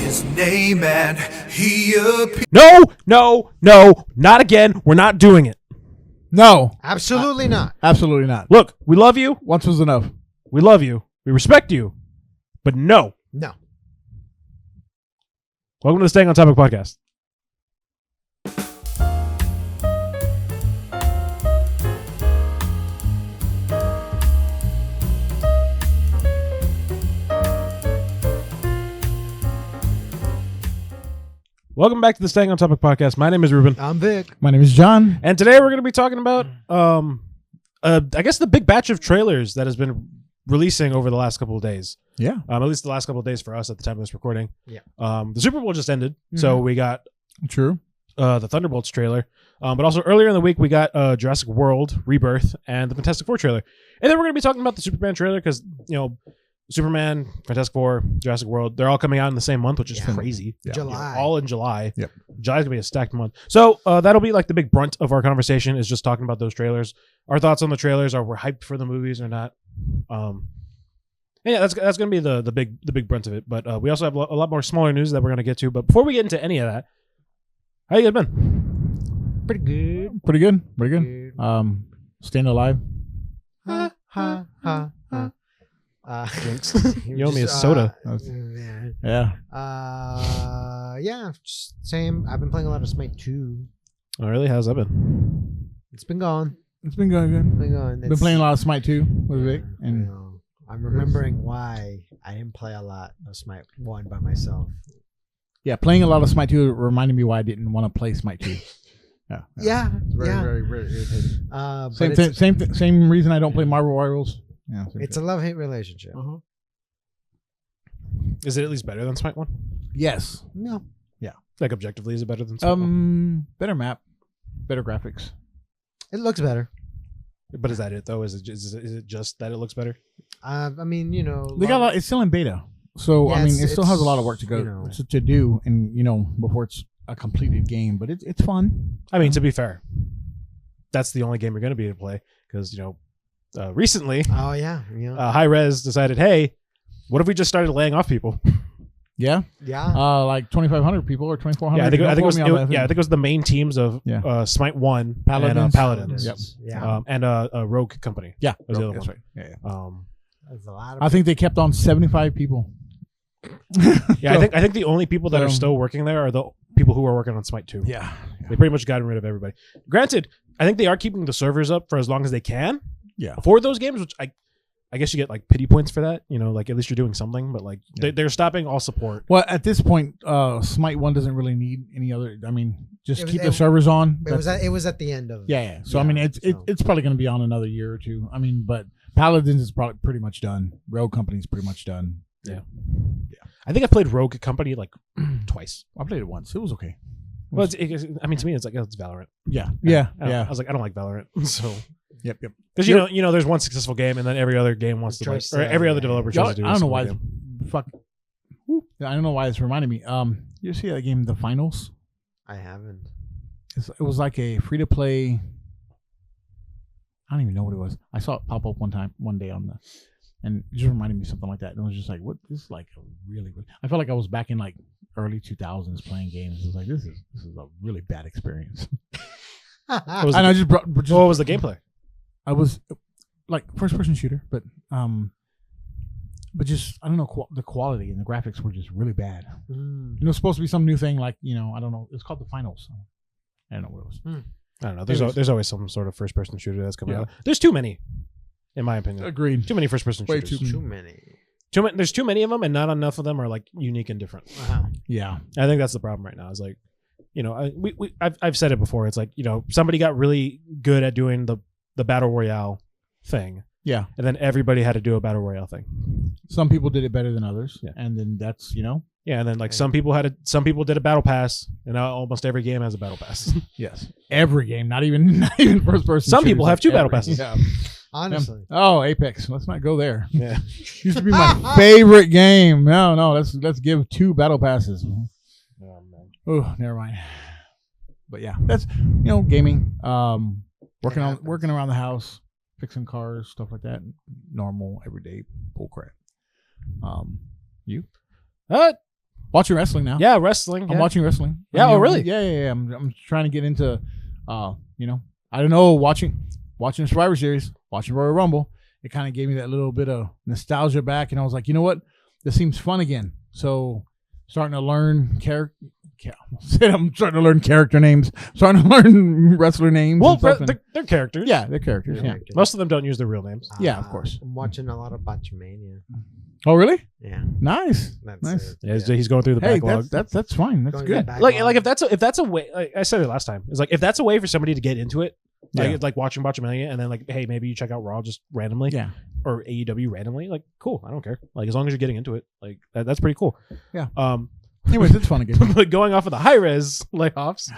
his name and he appeared. No, not again. We're not doing it. No, Absolutely not. absolutely not. Look, we love you. Once was enough. We love you. We respect you. But no. No. Welcome to the Staying on Topic podcast. Welcome back to the Staying on Topic podcast. My name is Ruben. I'm Vic. My name is John. And today we're going to be talking about, I guess, the big batch of trailers that has been releasing over the last couple of days. Yeah. At least the last couple of days for us at the time of this recording. Yeah. The Super Bowl just ended, so we got True. the Thunderbolts trailer. But also earlier in the week, we got Jurassic World Rebirth and the Fantastic Four trailer. And then we're going to be talking about the Superman trailer because, Superman, Fantastic Four, Jurassic World, they're all coming out in the same month, which is crazy. Yeah. July. All in July. Yep. July's gonna be a stacked month. So that'll be like the big brunt of our conversation is just talking about those trailers. Our thoughts on the trailers, are we hyped for the movies or not? And yeah, that's gonna be the big brunt of it. But we also have a lot more smaller news that we're gonna get to. But before we get into any of that, how you guys been? Pretty good. Pretty good. Staying alive. Ha, ha, ha, ha. You owe me a soda. Yeah. Yeah, same. I've been playing a lot of Smite 2. Oh, really? How's that been? It's been going. It's been going good. Been playing a lot of Smite 2 with Vic. And I'm remembering why I didn't play a lot of Smite 1 by myself. yeah, playing a lot of Smite 2 reminded me why I didn't want to play Smite 2. Yeah. It's very irritating. But Same reason I don't play Marvel Rivals. Yeah, it's a love-hate relationship. Is it at least better than Smite 1? yes. No. Like objectively, is it better than Smite 1? Better map, better graphics. It looks better. But is that it though? Is it just that it looks better? I mean, They got a lot. It's still in beta, so Yeah, I mean, it still has a lot of it's, work to go to do, and before it's a completed game. But it's fun. I mean, to be fair, that's the only game you're going to be able to play because recently, Oh yeah. High Res decided, hey, what if we just started laying off people? Yeah. Yeah. Like 2,500 people or 2,400. Yeah, I think it was the main teams of Yeah. Smite 1 Paladins. and Paladins. Yep. Yeah. And a Rogue Company. Yeah, was the other that's one. right. Yeah. That's a lot of I think they kept on 75 people. Yeah, I think the only people that are still working there are the people who are working on Smite 2. Yeah. They pretty much gotten rid of everybody. Granted, I think they are keeping the servers up for as long as they can. Yeah. For those games, which I guess you get like pity points for that, like at least you're doing something, but like they're stopping all support. Well, at this point, Smite 1 doesn't really need any other. I mean, just keep the it servers on. it was at the end of Yeah. So I mean, it's probably going to be on another year or two. I mean, but Paladins is probably pretty much done. Rogue Company's pretty much done. Yeah. I think I've played Rogue Company like twice. I played it once. It was okay. Well, to me, it's like it's Valorant. Yeah. I was like, I don't like Valorant, so. Yep. Because there's one successful game, and then every other game wants to play, or every other developer tries to do. I don't know a why. game. I don't know why it's reminding me. You see that game, The Finals? I haven't. It was like a free to play. I don't even know what it was. I saw it pop up one day and it just reminded me of something like that. And I was just like, "What? This is like a really good." I felt like I was back in like early 2000s playing games. It was like this is a really bad experience. What was the gameplay? I was like first person shooter, but just I don't know the quality and the graphics were just really bad. It's supposed to be some new thing like I don't know. It's called The Finals. I don't know what it was. I don't know. There's always some sort of first person shooter that's coming out. There's too many, in my opinion. Agreed. Too many first person Way shooters. Too many. There's too many of them, and not enough of them are like unique and different. Wow. Yeah. I think that's the problem right now. Is like, I've said it before. It's like somebody got really good at doing the battle royale thing. Yeah. And then everybody had to do a battle royale thing. Some people did it better than others. Yeah. And then that's Yeah, and then like some people did a battle pass, and now almost every game has a battle pass. Yes. Every game, not even first person. Some people have two battle passes. Yeah. Honestly. Oh, Apex. Let's not go there. Yeah. Used to be my favorite game. No. Let's give 2 battle passes. Oh man. Oh, never mind. But yeah, that's gaming. Working around the house, fixing cars, stuff like that. Normal, everyday bull crap. You? Watching wrestling now. Yeah, wrestling. I'm yeah. watching wrestling. Yeah, oh, really? Yeah. I'm trying to get into, I don't know, watching the Survivor Series, watching Royal Rumble. It kind of gave me that little bit of nostalgia back, and I was like, you know what, this seems fun again. So starting to learn I'm starting to learn character names, starting to learn wrestler names. Well, and stuff, and- they're characters. yeah, they're characters. Yeah. Most of them don't use their real names. Yeah, of course. I'm watching a lot of Botchamania. Oh, really? Yeah, Nice. that's Nice. it. Yeah, he's going through the Hey, backlog. that's fine. That's Going good. back like on- if that's a way, like I said it last time, it's like if that's a way for somebody to get into it, like Yeah. it's like watching Botchamania and then like, hey, maybe you check out Raw just randomly, Yeah. or AEW randomly, like cool, I don't care, like as long as you're getting into it, like that's pretty cool. Yeah. Um, Anyways, it's fun again. but going off of the high res layoffs,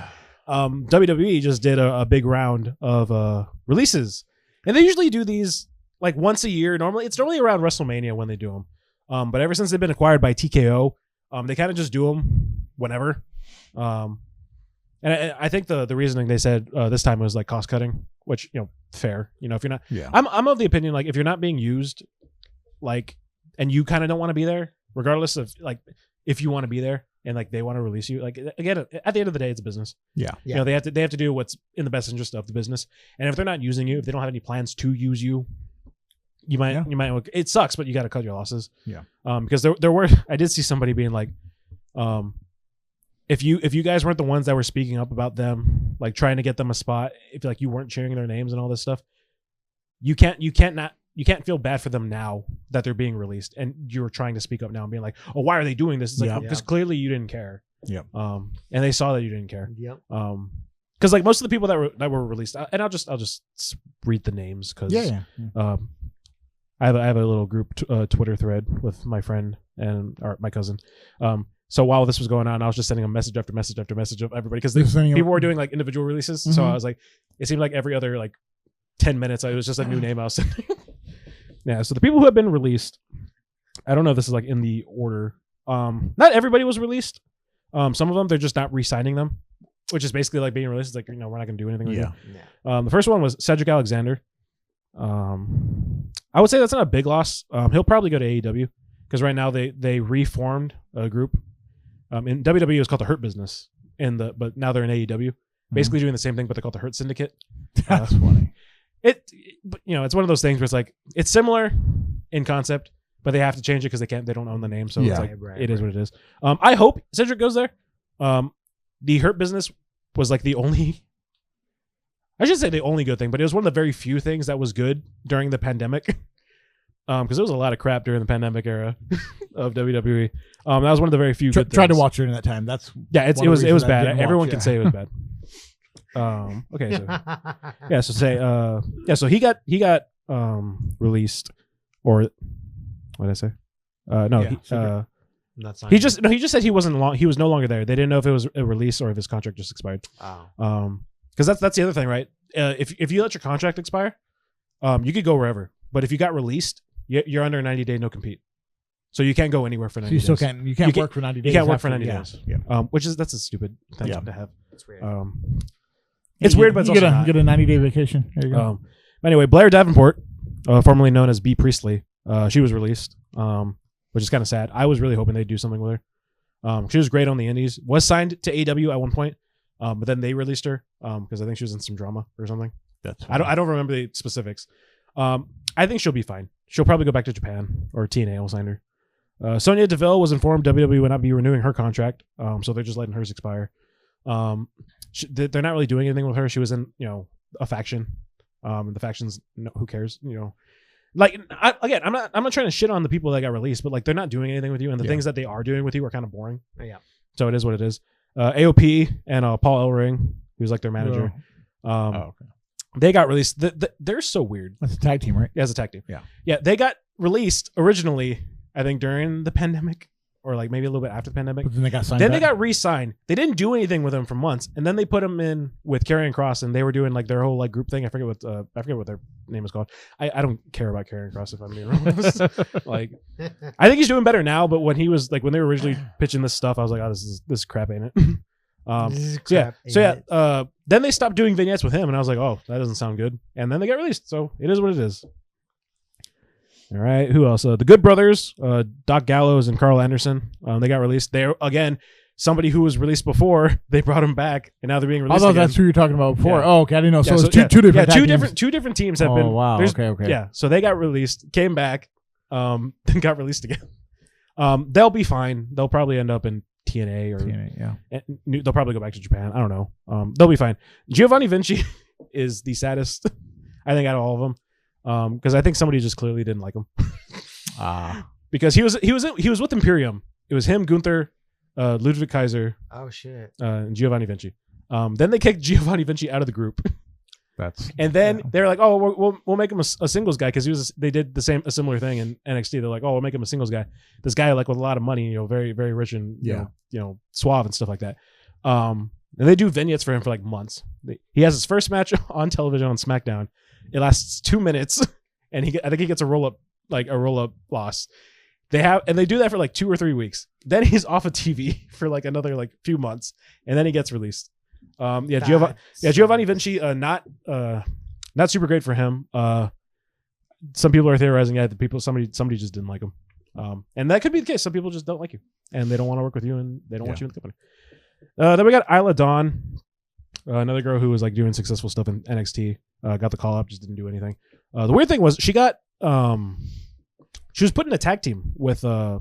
WWE just did a big round of releases, and they usually do these like once a year. It's normally around WrestleMania when they do them. But ever since they've been acquired by TKO, they kind of just do them whenever. And I think the reasoning they said this time was like cost cutting, which fair. If you're not, Yeah. I'm of the opinion like if you're not being used, like, and you kind of don't want to be there, regardless of like if you want to be there and like they want to release you, like again at the end of the day it's a business. Yeah. Yeah. They have to do what's in the best interest of the business, and if they're not using you, if they don't have any plans to use you, you might it sucks, but you got to cut your losses. Yeah. Because there were, I did see somebody being like, if you guys weren't the ones that were speaking up about them, like trying to get them a spot, if like you weren't sharing their names and all this stuff, you can't feel bad for them now that they're being released, and you're trying to speak up now and being like, oh, why are they doing this? It's like, Yeah. because clearly you didn't care. Yep. And they saw that you didn't care. Yep. Because like most of the people that were released, and I'll just read the names because Yeah. I have a little group Twitter thread with my friend and my cousin. So while this was going on, I was just sending a message after message after message of everybody because Just sending people were doing like individual releases. So Mhm. I was like, it seemed like every other like 10 minutes, it was just a new name I was sending. Yeah. So the people who have been released, I don't know if this is like in the order. Not everybody was released. Some of them they're just not re-signing them, which is basically like being released. It's like, we're not going to do anything with Yeah. Yeah. the first one was Cedric Alexander. I would say that's not a big loss. He'll probably go to AEW because right now they reformed a group. In WWE it was called the Hurt Business, but now they're in AEW, basically doing the same thing, but they're called the Hurt Syndicate. That's funny. But it's one of those things where it's like it's similar in concept, but they have to change it because they don't own the name, so Yeah. it's like Right, it is what it is. I hope Cedric goes there. The Hurt Business was like the only. I should say the only good thing, but it was one of the very few things that was good during the pandemic. Because there was a lot of crap during the pandemic era of WWE. That was one of the very few good Tried to things. watch during that time. That's Yeah, one it of the was reasons I bad. didn't Everyone watch, can yeah. say it was bad. Okay, so yeah, so say so he got released, or what did I say? No, Yeah, That's not he just said he was no longer there. They didn't know if it was a release or if his contract just expired. Oh. Because that's the other thing, right? If you let your contract expire, you could go wherever. But if you got released, you're under a 90-day no compete, so you can't go anywhere for 90 So you days. still can't. You can't You work for 90 days. You can't work for after- 90 yeah, days. Yeah. That's a stupid thing Yeah. to have. That's weird. It's You weird, get- but it's you get also a not. get a 90-day vacation. There you go. Anyway, Blair Davenport, formerly known as B. Priestley, she was released, which is kind of sad. I was really hoping they'd do something with her. She was great on the Indies. Was signed to AEW at one point, but then they released her because I think she was in some drama or something. That's I don't remember the specifics. I think she'll be fine. She'll probably go back to Japan, or TNA will sign her. Sonya Deville was informed WWE would not be renewing her contract, so they're just letting hers expire. They're not really doing anything with her. She was in a faction. The factions, who cares? Like I'm not trying to shit on the people that got released, but like they're not doing anything with you, and the Yeah. things that they are doing with you are kind of boring. Yeah. So it is what it is. AOP and Paul Ellering, who's like their manager, okay. they got released. They're so weird. That's a tag team, right? As a tag team. Yeah. Yeah, they got released originally, I think, during the pandemic, or like maybe a little bit after the pandemic. But then they got signed. Then they back. got re-signed. They didn't do anything with them for months, and then they put them in with Karrion Kross, and they were doing like their whole like group thing. I forget what their name is called. I don't care about Karrion Kross, if I'm being honest. Like, I think he's doing better now, but when he was like when they were originally pitching this stuff, I was like, oh, this is crap, ain't it? This is So yeah, crap, so ain't yeah. it? Then they stopped doing vignettes with him, and I was like, oh, that doesn't sound good. And then they got released, so it is what it is. All right. Who else? The Good Brothers, Doc Gallows and Carl Anderson. They got released. They're again somebody who was released before. They brought him back, and now they're being I released. thought again. that's who you were talking about before. Yeah. Oh, okay. I didn't know. So Yeah, it's two different. Yeah, tag teams. two different teams have been. Oh wow. there's- Okay. Yeah. So they got released, came back, then got released again. They'll be fine. They'll probably end up in TNA or TNA, yeah. and they'll probably go back to Japan. I don't know. They'll be fine. Giovanni Vinci is the saddest, I think, out of all of them, because I think somebody just clearly didn't like him. Because he was with Imperium. It was him, Gunther, Ludwig Kaiser, Oh shit. and Giovanni Vinci. Then they kicked Giovanni Vinci out of the group, That's and then they're like, "Oh, we'll make him a singles guy," because they did a similar thing in NXT. They're like, "Oh, we'll make him a singles guy." This guy like with a lot of money, very very rich and you know suave and stuff like that. And they do vignettes for him for like months. He has his first match on television on SmackDown. It lasts 2 minutes, and I think he gets a roll up loss. They do that for like 2 or 3 weeks. Then he's off of TV for like another like few months, and then he gets released. Giovanni Vinci, not super great for him. Some people are theorizing that somebody just didn't like him, and that could be the case. Some people just don't like you, and they don't want to work with you, and they don't want you in the company. Then we got Isla Dawn, another girl who was like doing successful stuff in NXT. Got the call up, just didn't do anything. The weird thing was she was put in a tag team with God,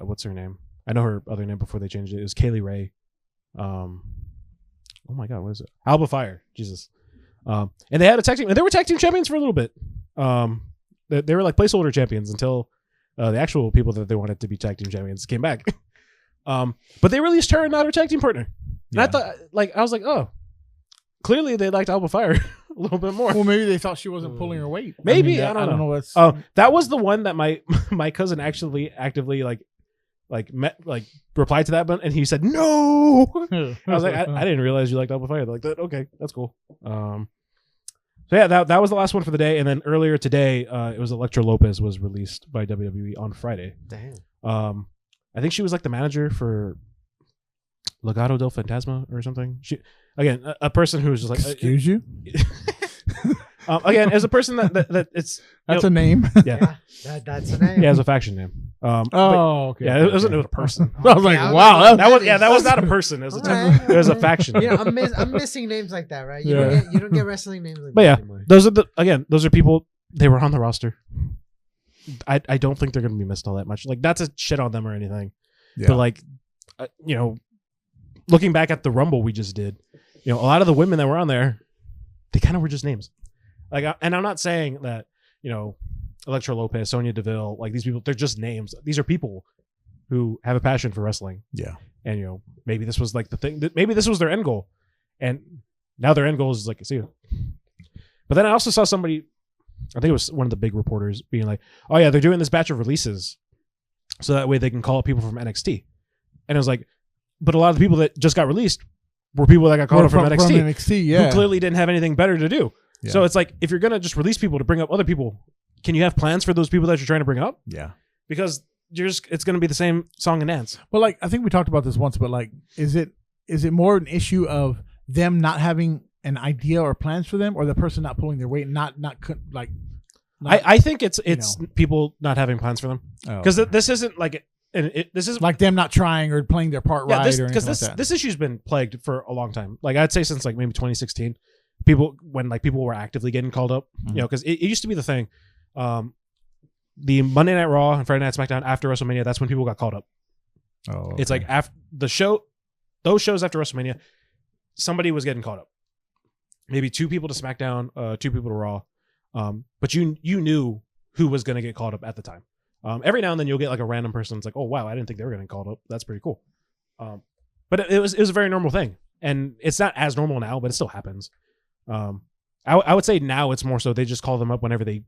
what's her name? I know her other name before they changed it. It was Kaylee Ray. Oh my God, what is it? Alba Fire. Jesus. And they had a tag team, and they were tag team champions for a little bit. They were like placeholder champions until the actual people that they wanted to be tag team champions came back. But they released her and not her tag team partner. And I thought, I was like, oh, clearly they liked Alba Fire a little bit more. Well, maybe they thought she wasn't pulling her weight. Maybe, I don't know. What's That was the one that my cousin actually actively replied to that button, and he said no. I was like, I didn't realize you liked Alba Fire. They're like, okay, that's cool. So yeah, that was the last one for the day, and then earlier today, it was Elektra Lopez was released by WWE on Friday. Damn. I think she was like the manager for Legado del Fantasma or something. She again a person who was just like excuse you. Again, as a person that it's That's a name. Yeah, That's a name. yeah, it's a faction name. Okay. Yeah, it wasn't a person. I was like, Yeah, wow. That was not a person. It was Alright. it was a faction. Yeah, I'm missing names like that, right? You don't get wrestling names like But that yeah, anymore. those are people. They were on the roster. I don't think they're going to be missed all that much. Like, not to shit on them or anything, but like, looking back at the Rumble we just did, a lot of the women that were on there, they kind of were just names. Like, and I'm not saying that Elektra Lopez, Sonya Deville, like these people, they're just names. These are people who have a passion for wrestling. Yeah. And maybe this was like the thing. Maybe this was their end goal, and now their end goal is like, see you. But then I also saw somebody, I think it was one of the big reporters, being like, "Oh yeah, they're doing this batch of releases, so that way they can call up people from NXT." And it was like, but a lot of the people that just got released were people that got called up from NXT, who clearly didn't have anything better to do. Yeah. So it's like, if you're gonna just release people to bring up other people, can you have plans for those people that you're trying to bring up? Yeah. Because it's gonna be the same song and dance. Well, like, I think we talked about this once, but like, is it more an issue of them not having an idea or plans for them, or the person not pulling their weight, I think it's people not having plans for them, because this isn't like this is like them not trying or playing their part right, or anything like that. This issue's been plagued for a long time. Like, I'd say since like maybe 2016, people were actively getting called up, because it used to be the thing. The Monday Night Raw and Friday Night SmackDown after WrestleMania, that's when people got called up. Oh, okay. It's like after the show, those shows after WrestleMania, somebody was getting called up. Maybe 2 people to SmackDown, 2 people to Raw, but you knew who was going to get called up at the time. Every now and then you'll get like a random person that's like, oh wow, I didn't think they were getting called up. That's pretty cool. But it was a very normal thing, and it's not as normal now, but it still happens. I would say now it's more so they just call them up whenever they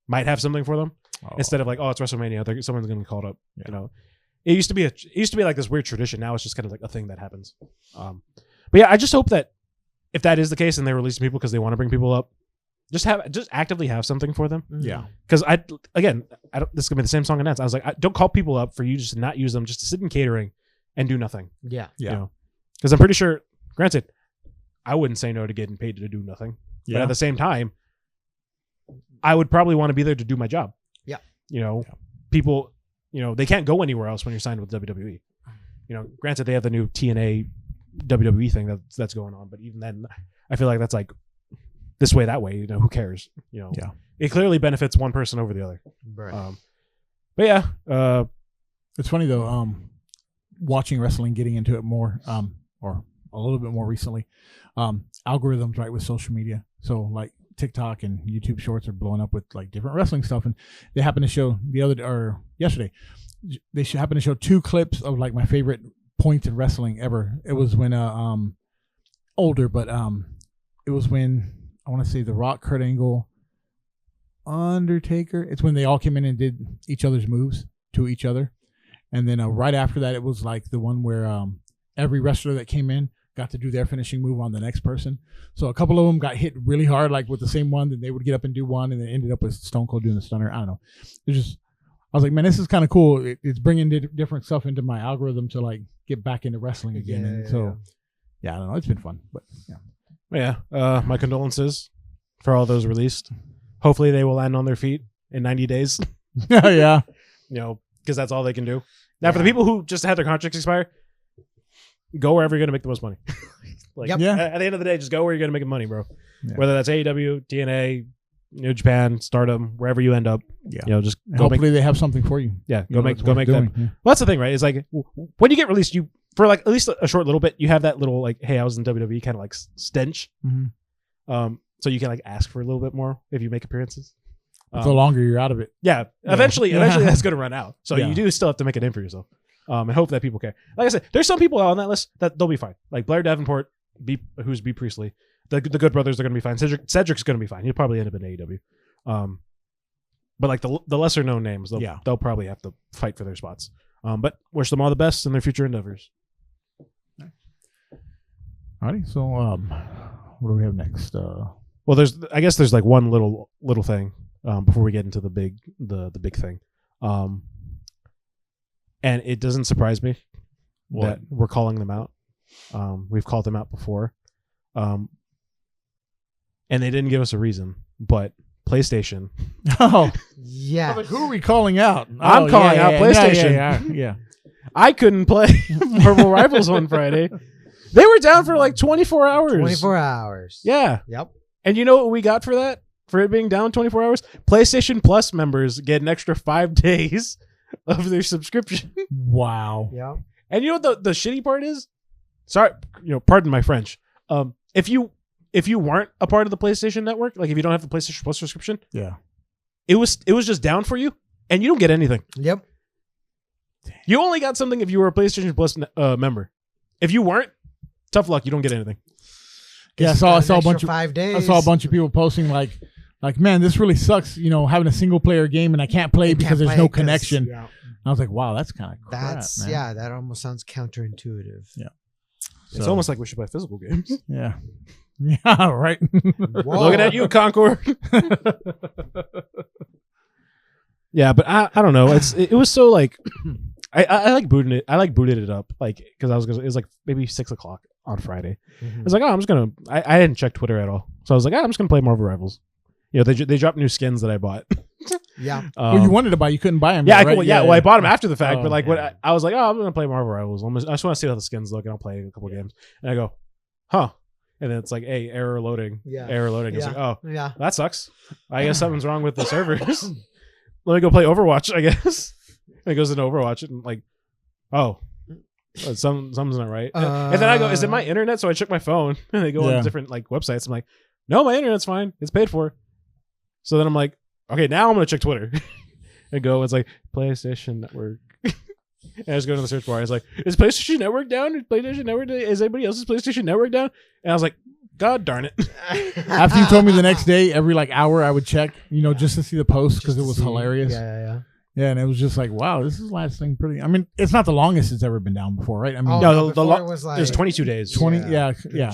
might have something for them, instead of like, oh, it's WrestleMania, someone's going to be called up. Yeah. It used to be like this weird tradition. Now it's just kind of like a thing that happens. But yeah, I just hope that if that is the case and they release people because they want to bring people up, just actively have something for them. Yeah. Because this is gonna be the same song and dance. I was like, don't call people up for you just to not use them, just to sit in catering and do nothing. Yeah. Yeah. Because I'm pretty sure, granted, I wouldn't say no to getting paid to do nothing. Yeah. But at the same time, I would probably want to be there to do my job. Yeah. People, they can't go anywhere else when you're signed with WWE. Granted, they have the new TNA WWE thing that's going on, but even then, I feel like that's like this way, that way. Who cares? Yeah. It clearly benefits one person over the other. Right. But yeah, It's funny though, watching wrestling, getting into it more, or a little bit more recently, algorithms, right, with social media. So like TikTok and YouTube Shorts are blowing up with like different wrestling stuff, and they happen to show yesterday, they happen to show 2 clips of like my favorite points in wrestling ever. It was when older, but it was when I want to say The Rock, Kurt Angle, Undertaker. It's when they all came in and did each other's moves to each other. And then right after that, it was like the one where every wrestler that came in got to do their finishing move on the next person. So a couple of them got hit really hard, like with the same one. Then they would get up and do one, and then ended up with Stone Cold doing the stunner. I don't know. I was like, man, this is kind of cool. It's bringing different stuff into my algorithm to like get back into wrestling again. And so, I don't know. It's been fun, but yeah. my condolences for all those released. Hopefully, they will land on their feet in 90 days. Yeah. Because that's all they can do. Now, for the people who just had their contracts expire, go wherever you're going to make the most money. At the end of the day, just go where you're going to make money, bro. Yeah. Whether that's AEW, TNA, New Japan, Stardom, wherever you end up. Yeah. Just go. Hopefully, they have something for you. Yeah, go make that. Yeah. Well, that's the thing, right? It's like when you get released, you for like at least a short little bit, you have that little like, hey, I was in WWE kind of like stench. Mm-hmm. So you can like ask for a little bit more if you make appearances. The longer you're out of it. Yeah. Eventually that's going to run out. So you do still have to make a name for yourself. And hope that people care. Like I said, there's some people on that list that they'll be fine. Like Blair Davenport, who's B. Priestley. The Good Brothers are going to be fine. Cedric's going to be fine. He'll probably end up in AEW. But like the lesser known names, they'll probably have to fight for their spots. But wish them all the best in their future endeavors. Alrighty. So what do we have next? Well, there's like one little thing before we get into the big thing. And it doesn't surprise me that we're calling them out. We've called them out before. And they didn't give us a reason, but PlayStation. Oh, yeah. Like, who are we calling out? I'm calling out PlayStation. Yeah. I couldn't play Marvel Rivals on Friday. They were down for like 24 hours. 24 hours. Yeah. Yep. And you know what we got for that? For it being down 24 hours? PlayStation Plus members get an extra 5 days of their subscription. Wow. Yep. And you know what the shitty part is? Sorry, pardon my French. If you weren't a part of the PlayStation Network, like if you don't have the PlayStation Plus subscription, it was just down for you, and you don't get anything. Yep. You only got something if you were a PlayStation Plus member. If you weren't, tough luck. You don't get anything. Yeah, I saw a bunch of 5 days. I saw a bunch of people posting like, man, this really sucks. Having a single player game and I can't play because there's no connection. Yeah. I was like, wow, that's kind of crap. Man. That almost sounds counterintuitive. Yeah. It's almost like we should play physical games. Yeah. Yeah, right. Looking at you, Concord. Yeah, but I don't know. It was so like I like booting it. I like booted it up like because it was like maybe 6:00 on Friday. Mm-hmm. I was like, I'm just gonna. I hadn't checked Twitter at all, so I was like, I'm just gonna play Marvel Rivals. They dropped new skins that I bought. Yeah. Well, you wanted to buy, you couldn't buy them. Yeah, right? Well, I bought them after the fact, but like yeah. I was like, I'm gonna play Marvel Rivals. I just want to see how the skins look, and I'll play a couple games. And I go, huh? And then it's like, hey, error loading. Yeah. Error loading. It's Yeah. like, oh, Yeah. that sucks. I guess something's wrong with the servers. Let me go play Overwatch, I guess. And it goes into Overwatch and like, oh, something's not right. And then I go, is it my internet? So I check my phone and they go on different like websites. I'm like, no, my internet's fine. It's paid for. So then I'm like, okay, now I'm gonna check Twitter. And go, it's like PlayStation Network. And I just go to the search bar. It's like, is PlayStation Network down? Is PlayStation Network? Is anybody else's PlayStation Network down? And I was like, God darn it. After you told me the next day, every like hour I would check, just to see the post because it was hilarious. Yeah. Yeah, and it was just like, wow, this is lasting pretty. I mean, it's not the longest it's ever been down before, right? I mean, no, it was like it was 22 days. 20, yeah.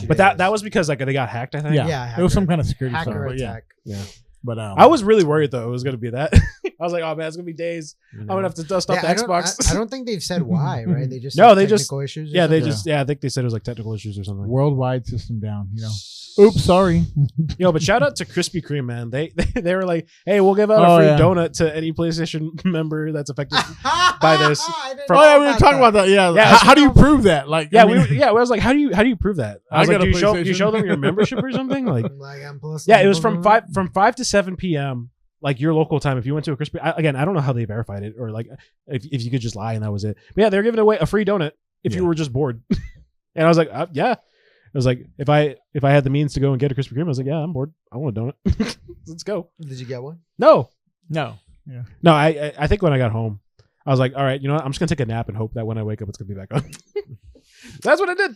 But that was because like they got hacked, I think. Yeah, it was some kind of security hacker stuff. But attack. Yeah. But I was really worried though it was going to be that. I was like, oh man, it's gonna be days. I'm gonna have to dust off the Xbox. I don't think they've said why, right? They just No, said they just- technical issues. or yeah, they something? just I think they said it was like technical issues or something. Worldwide system down. Oops, sorry. Yo, but shout out to Krispy Kreme, man. They were like, hey, we'll give out a Oh, free yeah. donut to any PlayStation member that's affected. By this. I didn't From- Oh know yeah, we were talking about that. Yeah, Yeah, how do you prove that? Like, Yeah, I mean, I was like, how do you prove that? I I was like, got a do you show PlayStation. them your membership or something? Like, Like I'm plus. yeah, it was from 5 to 7 p.m. like your local time. If you went to a Krispy, again, I don't know how they verified it or like if you could just lie and that was it. But yeah, they were giving away a free donut if you Yeah. were just bored. And I was like, yeah. It was like if I had the means to go and get a Krispy Kreme, I was like, yeah, I'm bored. I want a donut. Let's go. Did you get one? No, no. I think when I got home, I was like, all right, you know what? I'm just gonna take a nap and hope that when I wake up, it's gonna be back on. That's what I did.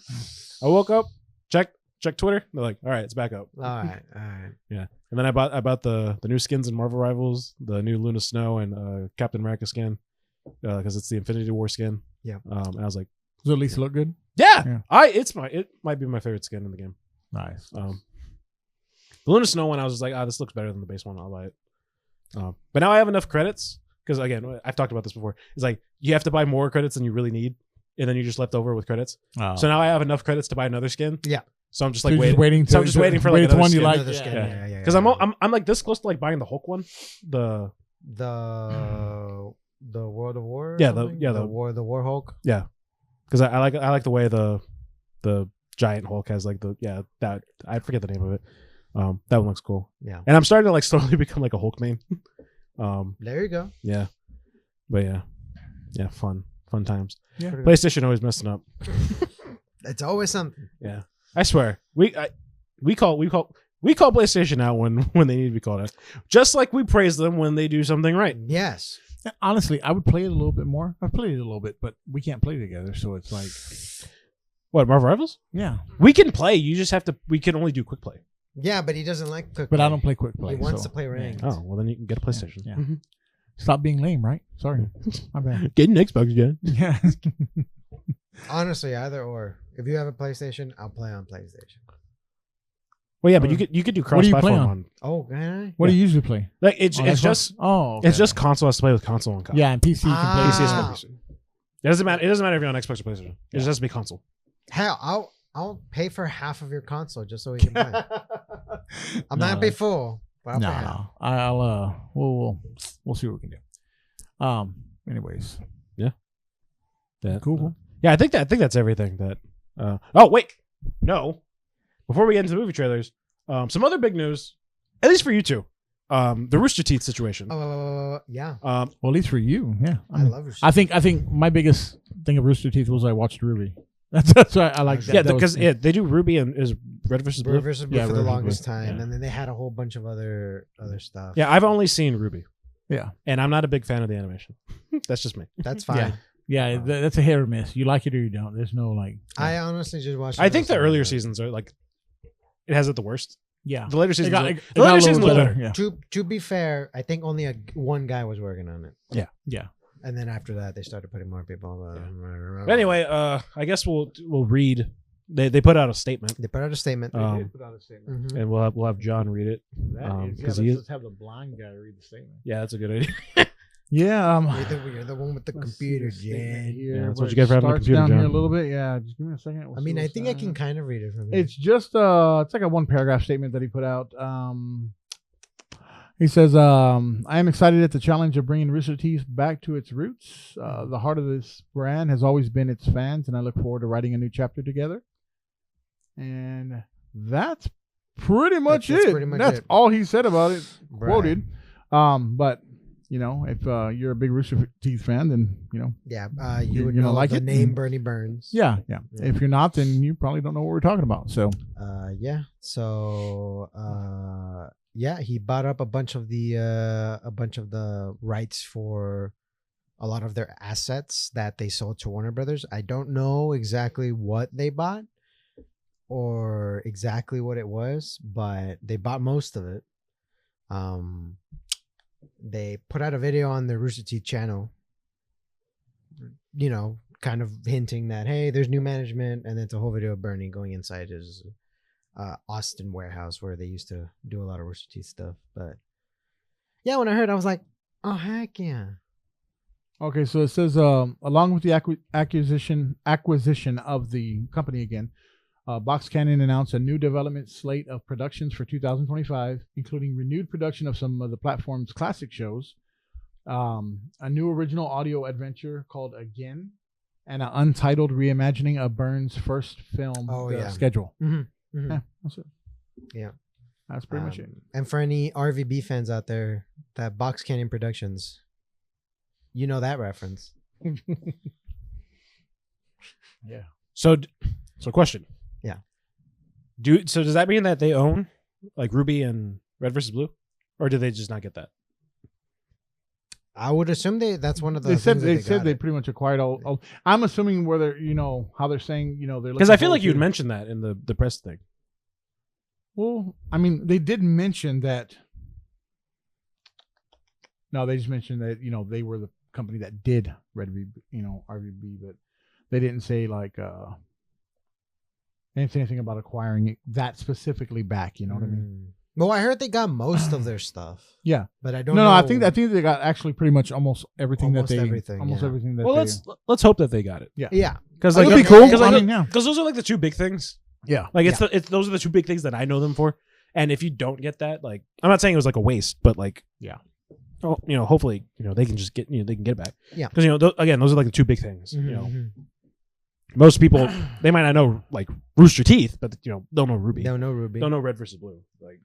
I woke up, checked Twitter. They're like, all right, it's back up. All right. Yeah, and then I bought the new skins in Marvel Rivals, the new Luna Snow and Captain America skin, because it's the Infinity War skin. Yeah. And I was like, Does it at least look good? yeah, Yeah. it might be my favorite skin in the game. Nice. The Luna Snow one, I was just like, this looks better than the base one. I'll buy it. But now I have enough credits because again, I've talked about this before. It's like you have to buy more credits than you really need, and then you're just left over with credits. Oh. So now I have enough credits to buy another skin. Yeah. So I'm just So like you're just waiting. waiting. So I'm just waiting for like wait another one you skin. like. Another skin. Yeah. Yeah. Because I'm like this close to like buying the Hulk one. The World of War. or Yeah, something? the War Hulk. because I like the way the giant Hulk has like that I forget the name of it. That one looks cool. Yeah. And I'm starting to like slowly become like a Hulk main. There you go. Yeah, but yeah, fun times. Yeah. Pretty good. PlayStation always messing up. It's always something. Yeah, I swear we call PlayStation out when they need to be called out, just like we praise them when they do something right. Yes. Honestly, I would play it a little bit more. I've played it a little bit, but we can't play together, so it's like, What, Marvel Rivals? yeah. We can play. You just have to. We can only do quick play. Yeah, but he doesn't like quick. But I play. don't play quick play. He wants so- to play ranked. Oh well, then you can get a PlayStation. Yeah. Stop being lame, right? Sorry, my bad. Get an Xbox again. Yeah. Honestly, either or. If you have a PlayStation, I'll play on PlayStation. Well, yeah, but you could do What do you play cross-platform on? on. Oh, can I? What do you usually play? Like it's On it's Xbox? just okay. it's just console has to play with console and console. yeah, and PC you can play. PC is Ah. for PC. It doesn't matter. It doesn't matter if you're on Xbox or PlayStation. It just has to be console. Hell, I'll pay for half of your console just so we can play. I'm not gonna pay full, but I'll pay half. No, I'll we'll see what we can do. Anyways, That, cool. Yeah, I think that's everything. That. Oh wait, no. Before we get into the movie trailers, some other big news, at least for you two. The Rooster Teeth situation. Yeah. Well, at least for you, yeah. I love Rooster I think my biggest thing of Rooster Teeth was I watched Ruby. That's why I like that. Yeah, That was- because they do Ruby and is Red versus Blue. Blue versus Blue Yeah, for Red the versus longest Blue. time, Yeah. and then they had a whole bunch of other stuff. Yeah, I've only seen Ruby, yeah, and I'm not a big fan of the animation. That's just me. That's fine. Yeah. yeah. That's a hit or miss. You like it or you don't. There's no like. I honestly just watched. I think the most of earlier it. seasons are like, it has it the worst. Yeah. The later It seasons, got- are- it the got a later little seasons look better, better. Yeah. To be fair, I think only one guy was working on it, Yeah. and then after that they started putting more people. But anyway, I guess we'll read. They put out a statement, they put out a statement. put out a statement. Mhm. and we'll have John read it. Because he is. have the blind guy read the statement. Yeah, that's a good idea. Yeah. You're the one with the let's computer, see the statement Jen. here, Yeah, that's where what you get for it having a starts computer, down here a John. little bit. Yeah, just give me a second. We'll I see mean, I what's think I can down. kind of read it from here. It's just it's like a one paragraph statement that he put out. He says, I am excited at the challenge of bringing Rooster Teeth back to its roots. The heart of this brand has always been its fans, and I look forward to writing a new chapter together. And that's pretty much That's it. pretty much That's it. all he said about it, Right. quoted. But you know, if you're a big Rooster Teeth fan, then you know, Yeah, You're you would gonna know like the it? name Bernie Burns. yeah. Yeah. If you're not, then you probably don't know what we're talking about. So Yeah. So yeah, he bought up a bunch of the rights for a lot of their assets that they sold to Warner Brothers. I don't know exactly what they bought or exactly what it was, but they bought most of it. They put out a video on the Rooster Teeth channel, you know, kind of hinting that, hey, there's new management, and it's a whole video of Bernie going inside his Austin warehouse where they used to do a lot of Rooster Teeth stuff. But yeah, when I heard, I was like, Oh heck yeah! Okay, so it says along with the acquisition of the company again, Box Canyon announced a new development slate of productions for 2025, including renewed production of some of the platform's classic shows, a new original audio adventure called Again, and an untitled reimagining of Burns' first film schedule. Mm-hmm. Yeah, that's it. Yeah. That's pretty much it. And for any RVB fans out there, that Box Canyon Productions, you know that reference. Yeah. So question. Yeah. So does that mean that they own like Ruby and Red versus Blue, or did they just not get that? I would assume that's one of the. They said things that they pretty much acquired all. I'm assuming whether how they're saying they're Because I feel like you'd mentioned that in the press thing. Well, I mean, they did mention that. No, they just mentioned that they were the company that did RVB, but they didn't say like anything about acquiring that specifically back. You know what I mean? Well, I heard they got most of their stuff. Yeah, but I don't. No, know. I think they got actually pretty much almost everything everything. Well, let's hope that they got it. Yeah, because it'll be cool. Because those are like the two big things. Yeah, like those are the two big things that I know them for. And if you don't get that, like, I'm not saying it was like a waste, but like, yeah, hopefully, they can just get, they can get it back. Yeah. Because, again, those are like the two big things. Mm-hmm. Most people, they might not know like Rooster Teeth, but they'll know Ruby. They'll know Ruby. They'll know Red versus Blue. Like,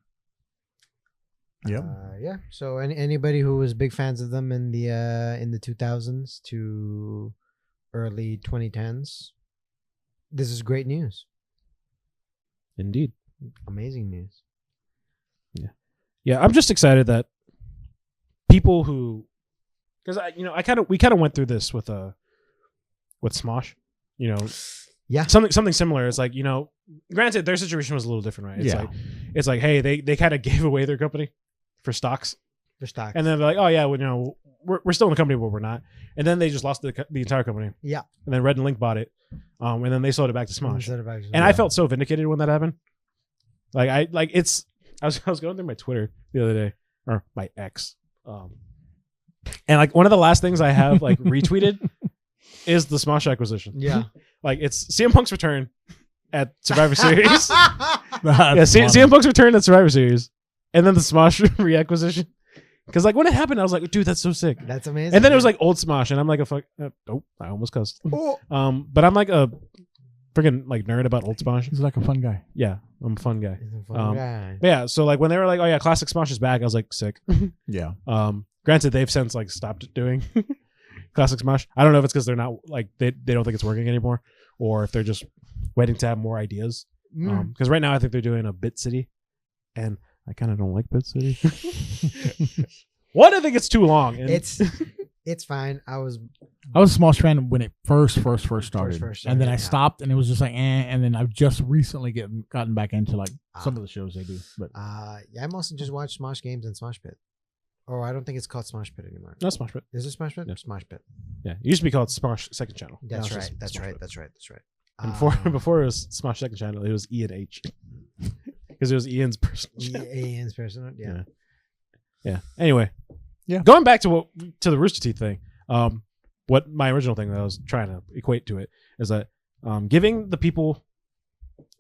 yeah, yeah. So anybody who was big fans of them in the 2000s to early 2010s, this is great news. Indeed, amazing news. Yeah, I'm just excited that people who, because we kind of went through this with Smosh, yeah, something similar. It's like, granted their situation was a little different, right? It's like, hey, they kind of gave away their company for stocks, and then they're like, oh yeah, well, we're still in the company, but we're not, and then they just lost the entire company. Yeah, and then Red and Link bought it, and then they sold it back to Smosh, and I felt so vindicated when that happened. I was going through my Twitter the other day, or my X, and like one of the last things I have like retweeted is the Smosh acquisition. Yeah, like it's CM Punk's return at Survivor Series. CM Punk's return at Survivor Series, and then the Smosh reacquisition. Because like when it happened, I was like, dude, that's so sick. That's amazing. And then it was like old Smosh, and I'm like I almost cussed. Oh. But I'm like a freaking like nerd about old Smosh. He's like a fun guy. Yeah, I'm a fun guy. He's a fun guy. Yeah, so like when they were like, oh yeah, classic Smosh is back, I was like, sick. Yeah. Granted, they've since like stopped doing classic Smosh. I don't know if it's because they're not like they don't think it's working anymore, or if they're just waiting to have more ideas. Because right now I think they're doing a Bit City, and I kind of don't like Bit City. One, I think it's too long. And it's fine. I was a Smosh fan when it first started, and then I stopped, and it was just like, and then I've just recently gotten back into like some of the shows they do. But I mostly just watch Smosh games and Smosh Pit. Oh, I don't think it's called Smosh Pit anymore. No, Smosh Pit. Is it Smosh Pit? Yeah. Smosh Pit. Yeah, it used to be called Smosh Second Channel. That's right. That's right. And before it was Smosh Second Channel, it was E and H. Because it was Ian's personal channel. Ian's personal, yeah. Anyway, yeah. Going back to the Rooster Teeth thing, what my original thing that I was trying to equate to it is that giving the people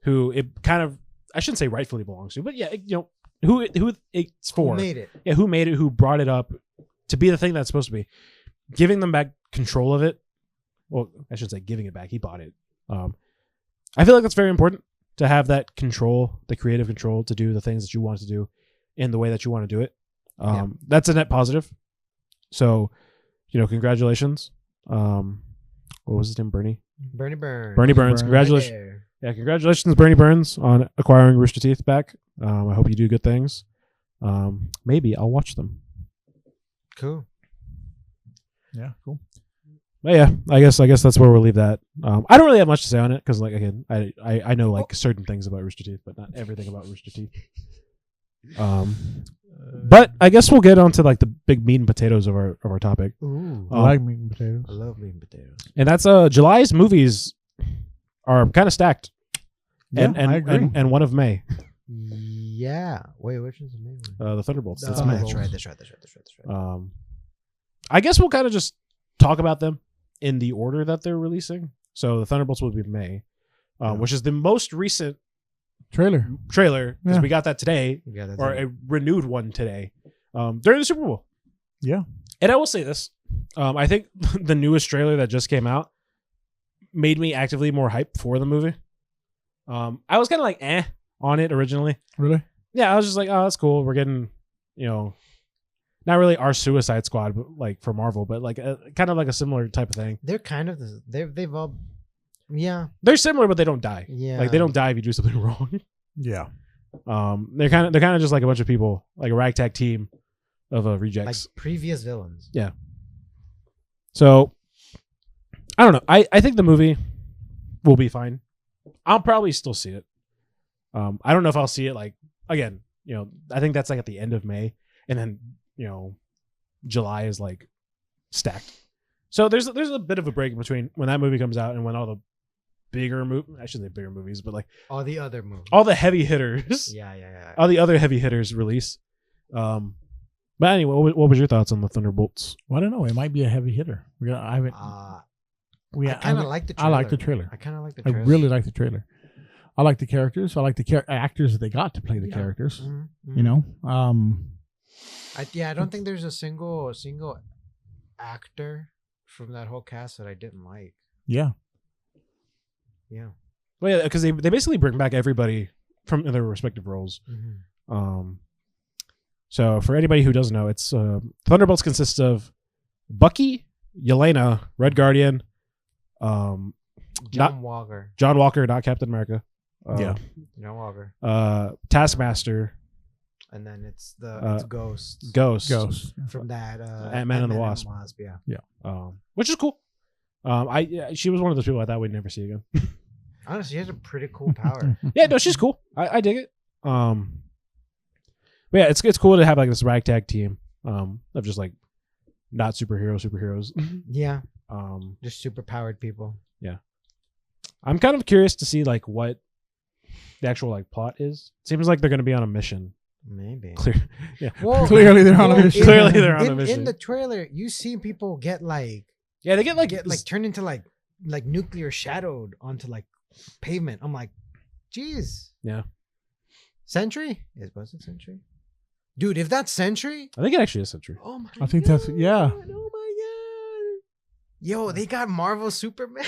who it kind of, I shouldn't say rightfully belongs to, but yeah, who it's for. Who made it? Yeah, who made it? Who brought it up to be the thing that's supposed to be? Giving them back control of it. Well, I shouldn't say giving it back. He bought it. I feel like that's very important to have that control, the creative control to do the things that you want to do in the way that you want to do it. That's a net positive. So, congratulations. What was his name? Bernie Burns. Congratulations. Right, yeah, congratulations, Bernie Burns, on acquiring Rooster Teeth back. I hope you do good things. Maybe I'll watch them. Cool. Yeah, cool. But yeah, I guess that's where we'll leave that. I don't really have much to say on it because, like, again, I know like certain things about Rooster Teeth, but not everything about Rooster Teeth. But I guess we'll get on to like the big meat and potatoes of our topic. Ooh, I like meat and potatoes. I love meat and potatoes. And that's July's movies are kind of stacked. Yeah, I agree. And one of May. Yeah. Wait, which is the main one? The Thunderbolts. That's right. I guess we'll kind of just talk about them in the order that they're releasing. So the Thunderbolts will be May, which is the most recent Trailer. trailer because Yeah. we got that today, Yeah, that's or it. a renewed one today during the Super Bowl. Yeah. And I will say this. I think the newest trailer that just came out made me actively more hyped for the movie. I was kind of like on it originally. Really? Yeah, I was just like, oh, that's cool. We're getting, not really our Suicide Squad, but like for Marvel, but like kind of like a similar type of thing. They're kind of they've all, yeah, They're similar, but they don't die. yeah. Like they don't die if you do something wrong. Yeah. They're kind of just like a bunch of people, like a ragtag team of like rejects. previous villains. So I don't know. I think the movie will be fine. I'll probably still see it. I don't know if I'll see it like again. I think that's like at the end of May, and then July is like stacked. So there's a bit of a break between when that movie comes out and when all the bigger I shouldn't say bigger movies, but like All the other movies. all the heavy hitters, Yeah. all the other heavy hitters release. But anyway, what was your thoughts on the Thunderbolts? Well, I don't know. It might be a heavy hitter. I haven't. I We kind of like the I trailer. like the trailer. I kind of like the I trailer. really like the trailer. I like the characters. I like the actors that they got to play the characters. Mhm, mhm. You know. I don't think there's a single actor from that whole cast that I didn't like. Yeah. Yeah. Well, yeah, because they basically bring back everybody from their respective roles. Mm-hmm. So for anybody who doesn't know, it's Thunderbolts consists of Bucky, Yelena, Red Guardian, John not Walker. John Walker, not Captain America. Yeah. John Walker. Taskmaster, And then it's Uh, Ghost. Ghost, From that Ant-Man and the Wasp. Yeah. Which is cool. She was one of those people I thought we'd never see again. Honestly, she has a pretty cool power. Yeah, no, she's cool. I dig it. But yeah, it's cool to have like this ragtag team of just like not superheroes. Yeah. Um, Just super powered people. I'm kind of curious to see like what the actual like plot is. Seems like they're going to be on a mission. Maybe. Clear, yeah. Well, Clearly they're on a mission. Clearly they're on a in mission. the trailer, you see people get Yeah, they get like turned into like nuclear shadowed onto like pavement. I'm like, geez. Yeah. Sentry? Was it Sentry? Dude, if that's Sentry, I think it actually is Sentry. oh my I think that's- yeah. Oh my god. Yo, they got Marvel Superman.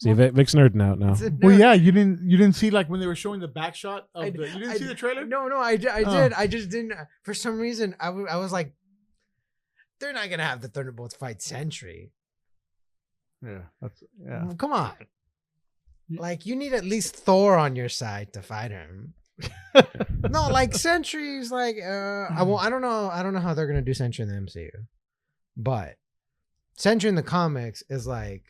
See, Vic's nerding out now. It's a Well, nerd. yeah. You didn't see like when they were showing the back shot of I- the. You didn't I- see the trailer? No, I did. Oh. I just didn't. For some reason, I was like, they're not gonna have the Thunderbolts fight Sentry. Yeah. That's yeah. Come on. Yeah. Like you need at least Thor on your side to fight him. No, like Sentry's like I don't know how they're gonna do Sentry in the MCU. But Sentry in the comics is like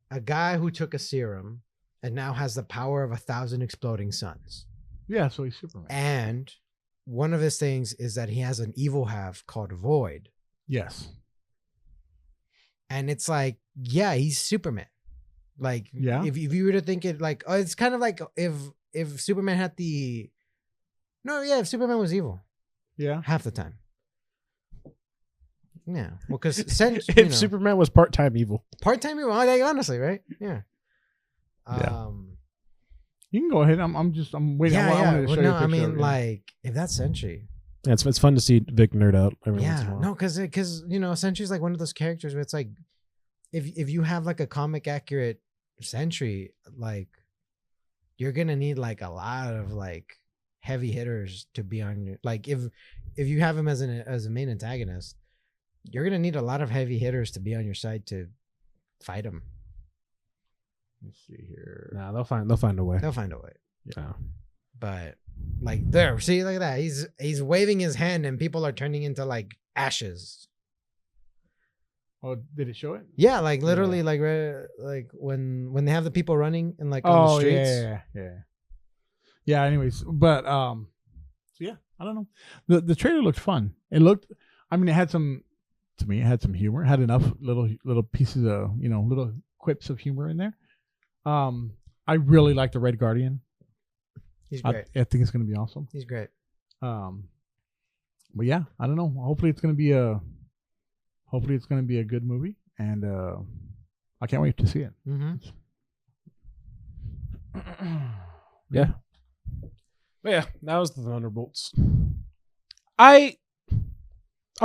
a guy who took a serum and now has the power of 1,000 exploding suns. Yeah. So he's Superman. And one of his things is that he has an evil half called Void. Yes. And it's like, yeah, he's Superman. Like, Yeah. if you were to think it like, oh, it's kind of like if Superman had if Superman was evil Yeah. half the time. Yeah. Well, because If Superman was part-time evil. part-time evil, like, honestly, right? Yeah. Yeah. You can go ahead. I'm waiting. I wanted to Well, show no, you a I picture mean, of it. like, if that's Sentry. Yeah, it's fun to see Vic nerd out every once in a Yeah. while. No, because Sentry's like one of those characters where it's like, if you have like a comic accurate Sentry, like you're gonna need like a lot of like heavy hitters to be on your like if you have him as a main antagonist, you're gonna need a lot of heavy hitters to be on your side to fight him. Let's see here. Nah, they'll find a way. They'll find a way. Yeah. But like there, see, look at that. He's waving his hand and people are turning into like ashes. Oh, did it show it? Yeah, like literally, like when they have the people running and like on the Oh streets. yeah. Anyways, but so yeah, I don't know. The trailer looked fun. It looked. I mean, it had some. To me, it had some humor. It had enough little pieces of little quips of humor in there. I really like the Red Guardian. He's I great. think it's going to be awesome. He's great. But yeah, I don't know. Hopefully it's gonna be a good movie, and I can't wait to see it. Mm-hmm. Yeah. But yeah, that was the Thunderbolts. I'll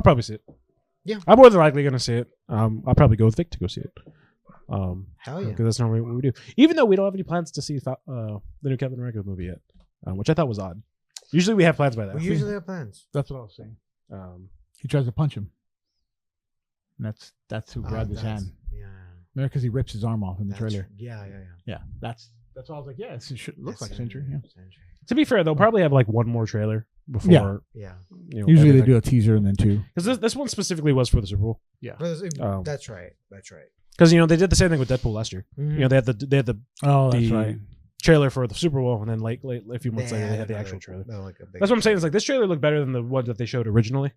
probably see it. Yeah. I'm more than likely gonna see it. I'll probably go with Vic to go see it. Hell yeah. Because that's normally what we do. Even though we don't have any plans to see the new Captain America movie yet, which I thought was odd. Usually we have plans by that. We usually have plans. That's what I was saying. Um, He tries to punch him. And that's who grabbed his That's- hand. Yeah. Remember, because he rips his arm off in the That's- trailer. Yeah. Yeah, that's why I was like, yeah, it looks like It's Sentry. Yeah. Sentry. to be fair, they'll probably have like one more trailer before. Yeah. Yeah. Usually they do a teaser and then two. Because this one specifically was for the Super Bowl. That's right. That's right. Because they did the same thing with Deadpool last year. Mhm. They had the Oh, that's the right. trailer for the Super Bowl, and then late a few months later they had the actual trailer. That's what I'm saying. Is like this trailer looked better than the one that they showed originally.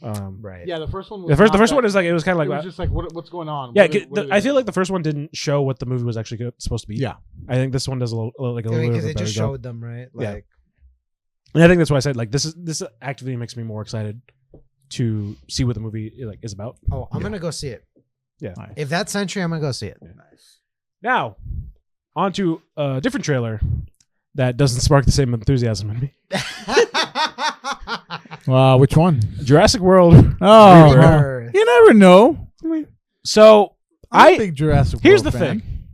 Right. Yeah, the first one. Was The first not one that- is like it was kind of it was like just like what's going on? yeah. What are I they feel like the doing? first one didn't show what the movie was actually supposed to be. Yeah. I think this one does a little bit Because of a they better just job. showed them, right? Yeah. Like, And I think that's why I said like this actively makes me more excited to see what the movie is about. oh, I'm gonna go see it. Yeah. Nice. If that's Sentry, I'm gonna go see it. Now, on to a different trailer that doesn't spark the same enthusiasm in me. Which one? Jurassic World. Oh, Rebirth. Rebirth. you never know. So I'm a big Jurassic here's World the fan. thing.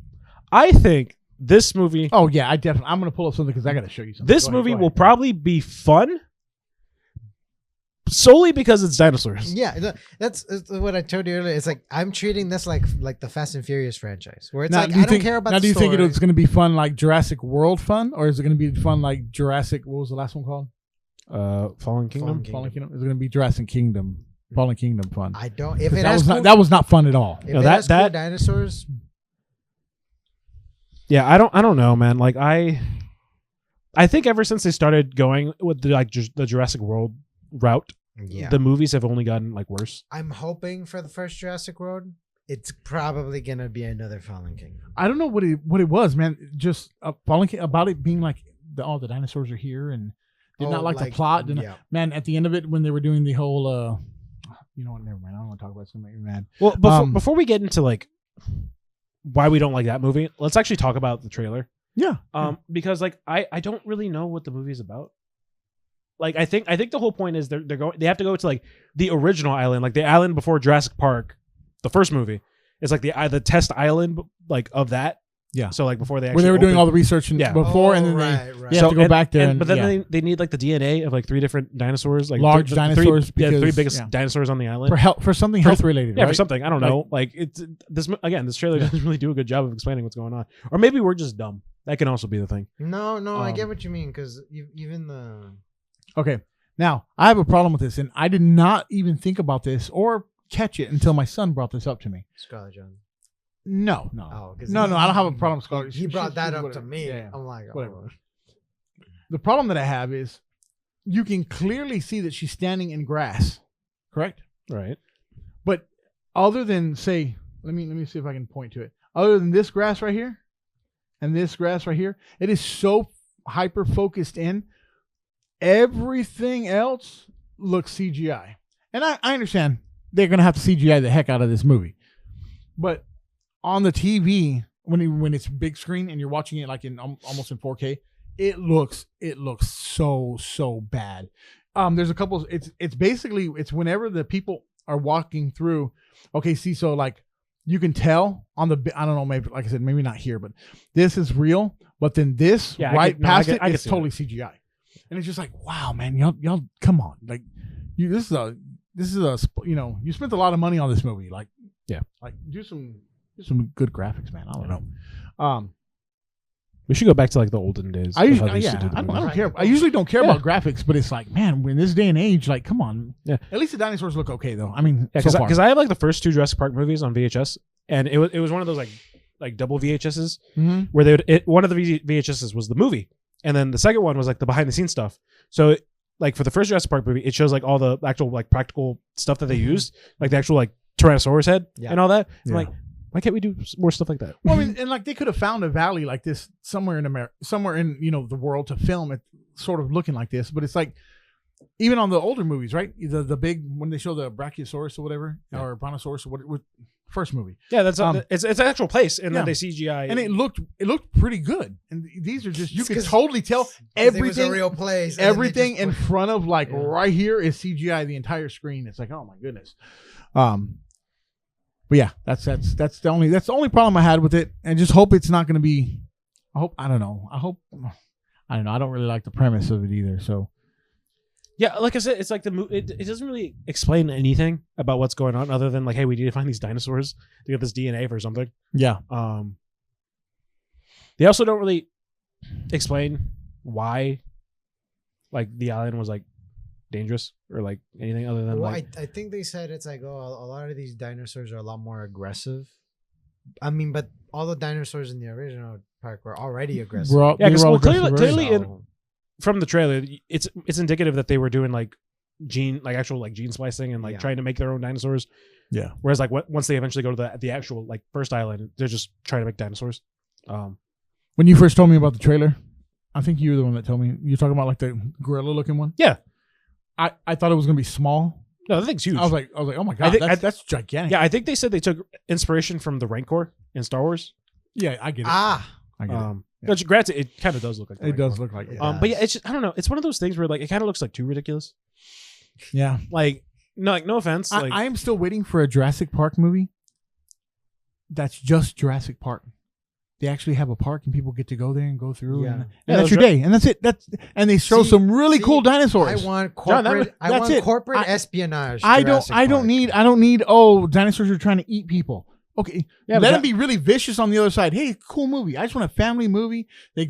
I think this movie Oh yeah, I'm gonna pull up something because I got to show you something. this Go ahead, movie go will ahead. probably be fun solely because it's dinosaurs. Yeah, that's what I told you earlier. It's like I'm treating this like the Fast and Furious franchise, where it's Now, like do you I don't think- care about. Now, the do you think story. it's going to be fun like Jurassic World fun, or is it going to be fun like Jurassic? What was the last one called? Fallen Kingdom. Fallen Kingdom. Is it going to be Jurassic Kingdom? Fallen Kingdom fun. I don't. If 'Cause it that has was cool, not, that was not fun at all. if No, it that- has cool that- dinosaurs, Yeah, I don't know, man. Like I think ever since they started going with the Jurassic World route, yeah, the movies have only gotten worse. I'm hoping for the first Jurassic World. It's probably gonna be another Fallen Kingdom. I don't know what it was, man. Just Fallen Kingdom, about it being like all the dinosaurs are here and did not like the plot. Did not- Yeah. man, at the end of it, when they were doing the whole, you know what? Never mind. I don't want to talk about it. It's gonna make me mad. Well, before we get into why we don't like that movie, let's actually talk about the trailer. Yeah. Because I don't really know what the movie's about. I think the whole point is they have to go to the original island, like the island before Jurassic Park, the first movie. It's like the test island of that. Yeah. So before they actually Where they were doing opened- all the research Yeah. before, and then right. they have to go back there. but then yeah. they need the DNA of three different dinosaurs, Large dinosaurs, the three because- biggest yeah. dinosaurs on the island. for something health related. Yeah, right? for something. I don't know. It's this trailer doesn't really do a good job of explaining what's going on. Or maybe we're just dumb. That can also be the thing. No, I get Um, what you mean because even the Okay. Now I have a problem with this, and I did not even think about this or catch it until my son brought this up to me. Scarlett Johansson. No. Oh, 'cause No, I don't have a problem with Scarlett. He brought that up to whatever. me. Yeah. I'm like, Whatever. oh. The problem that I have is you can clearly see that she's standing in grass, correct? Right. But other than say, let me see if I can point to it. Other than this grass right here and this grass right here, it is so hyper focused in. Everything else looks CGI. And I understand they're gonna have to CGI the heck out of this movie. But on the TV, when it's big screen and you're watching it in almost in 4K, it looks so bad. There's a couple. It's basically whenever the people are walking through. Okay, see, so you can tell on the, I don't know, maybe like I said, maybe not here, but this is real. But then this Yeah, past I it's can see totally CGI, and it's just like, wow, man, y'all, come on, this is a you spent a lot of money on this movie, Yeah. Do some good graphics, man. I don't know. We should go back to the olden days. I of usually, how they used to yeah, do the I movies. don't care. I usually don't care Yeah. about graphics, but it's like, man, in this day and age, come on. Yeah. At least the dinosaurs look okay, though. I mean, Yeah, so far. because I have the first two Jurassic Park movies on VHS, and it was one of those double VHSs Mhm. where one of the VHSs was the movie, and then the second one was the behind the scenes stuff. So for the first Jurassic Park movie, it shows all the actual practical stuff that they used, the actual Tyrannosaurus head Yeah. and all that. Yeah. I'm why can't we do more stuff like that? Well, I mean, and they could have found a valley like this somewhere in America, somewhere in the world to film it, sort of looking like this. But it's even on the older movies, right? The big when they show the Brachiosaurus or whatever, or Brontosaurus or what first movie. Yeah, that's it's an actual place, and yeah. then they CGI, and it looked pretty good. And these are just you It's can 'cause totally tell It was a everything. real place. and then they Everything just in put- front of like Yeah. right here is CGI. The entire screen. It's like, oh my goodness. But yeah, that's the only problem I had with it, and just hope it's not going to be. I don't know. I don't really like the premise of it either. So yeah, like I said, it's like it doesn't really explain anything about what's going on other than like, hey, we need to find these dinosaurs to get this DNA for something. yeah, They also don't really explain why, like, the island was like dangerous or like anything other than Well, like. I think they said it's like, oh, a lot of these dinosaurs are a lot more aggressive. I mean, but all the dinosaurs in the original park were already aggressive. Yeah, because all clearly, aggressive, right? clearly from the trailer, it's indicative that they were doing like actual gene splicing and like Yeah. trying to make their own dinosaurs. Yeah. Whereas like once they eventually go to the actual like first island, they're just trying to make dinosaurs. When you first told me about the trailer, I think you were the one that told me. You're talking about like the gorilla looking one. Yeah. I thought it was gonna be small. No, that thing's huge. I was like, oh my god, think- that's gigantic. Yeah, I think they said they took inspiration from the Rancor in Star Wars. Yeah, I get it. Ah, I get it. Which, granted, it kind of does look like the It does Rancor. look like it. Yeah. But yeah, it's just, I don't know. It's one of those things where like it kind of looks like too ridiculous. Yeah. Like no offense. Like, I am still waiting for a Jurassic Park movie. That's just Jurassic Park. They actually have a park and people get to go there and go through. Yeah. And Yeah, that's those your day. And that's it. And they show See- some really see, cool dinosaurs. I want John, corporate. I that's want it. corporate I- espionage. I Jurassic Park. don't need oh, dinosaurs are trying to eat people. Okay. Yeah, but let that- them be really vicious on the other side. Hey, cool movie. I just want a family movie. They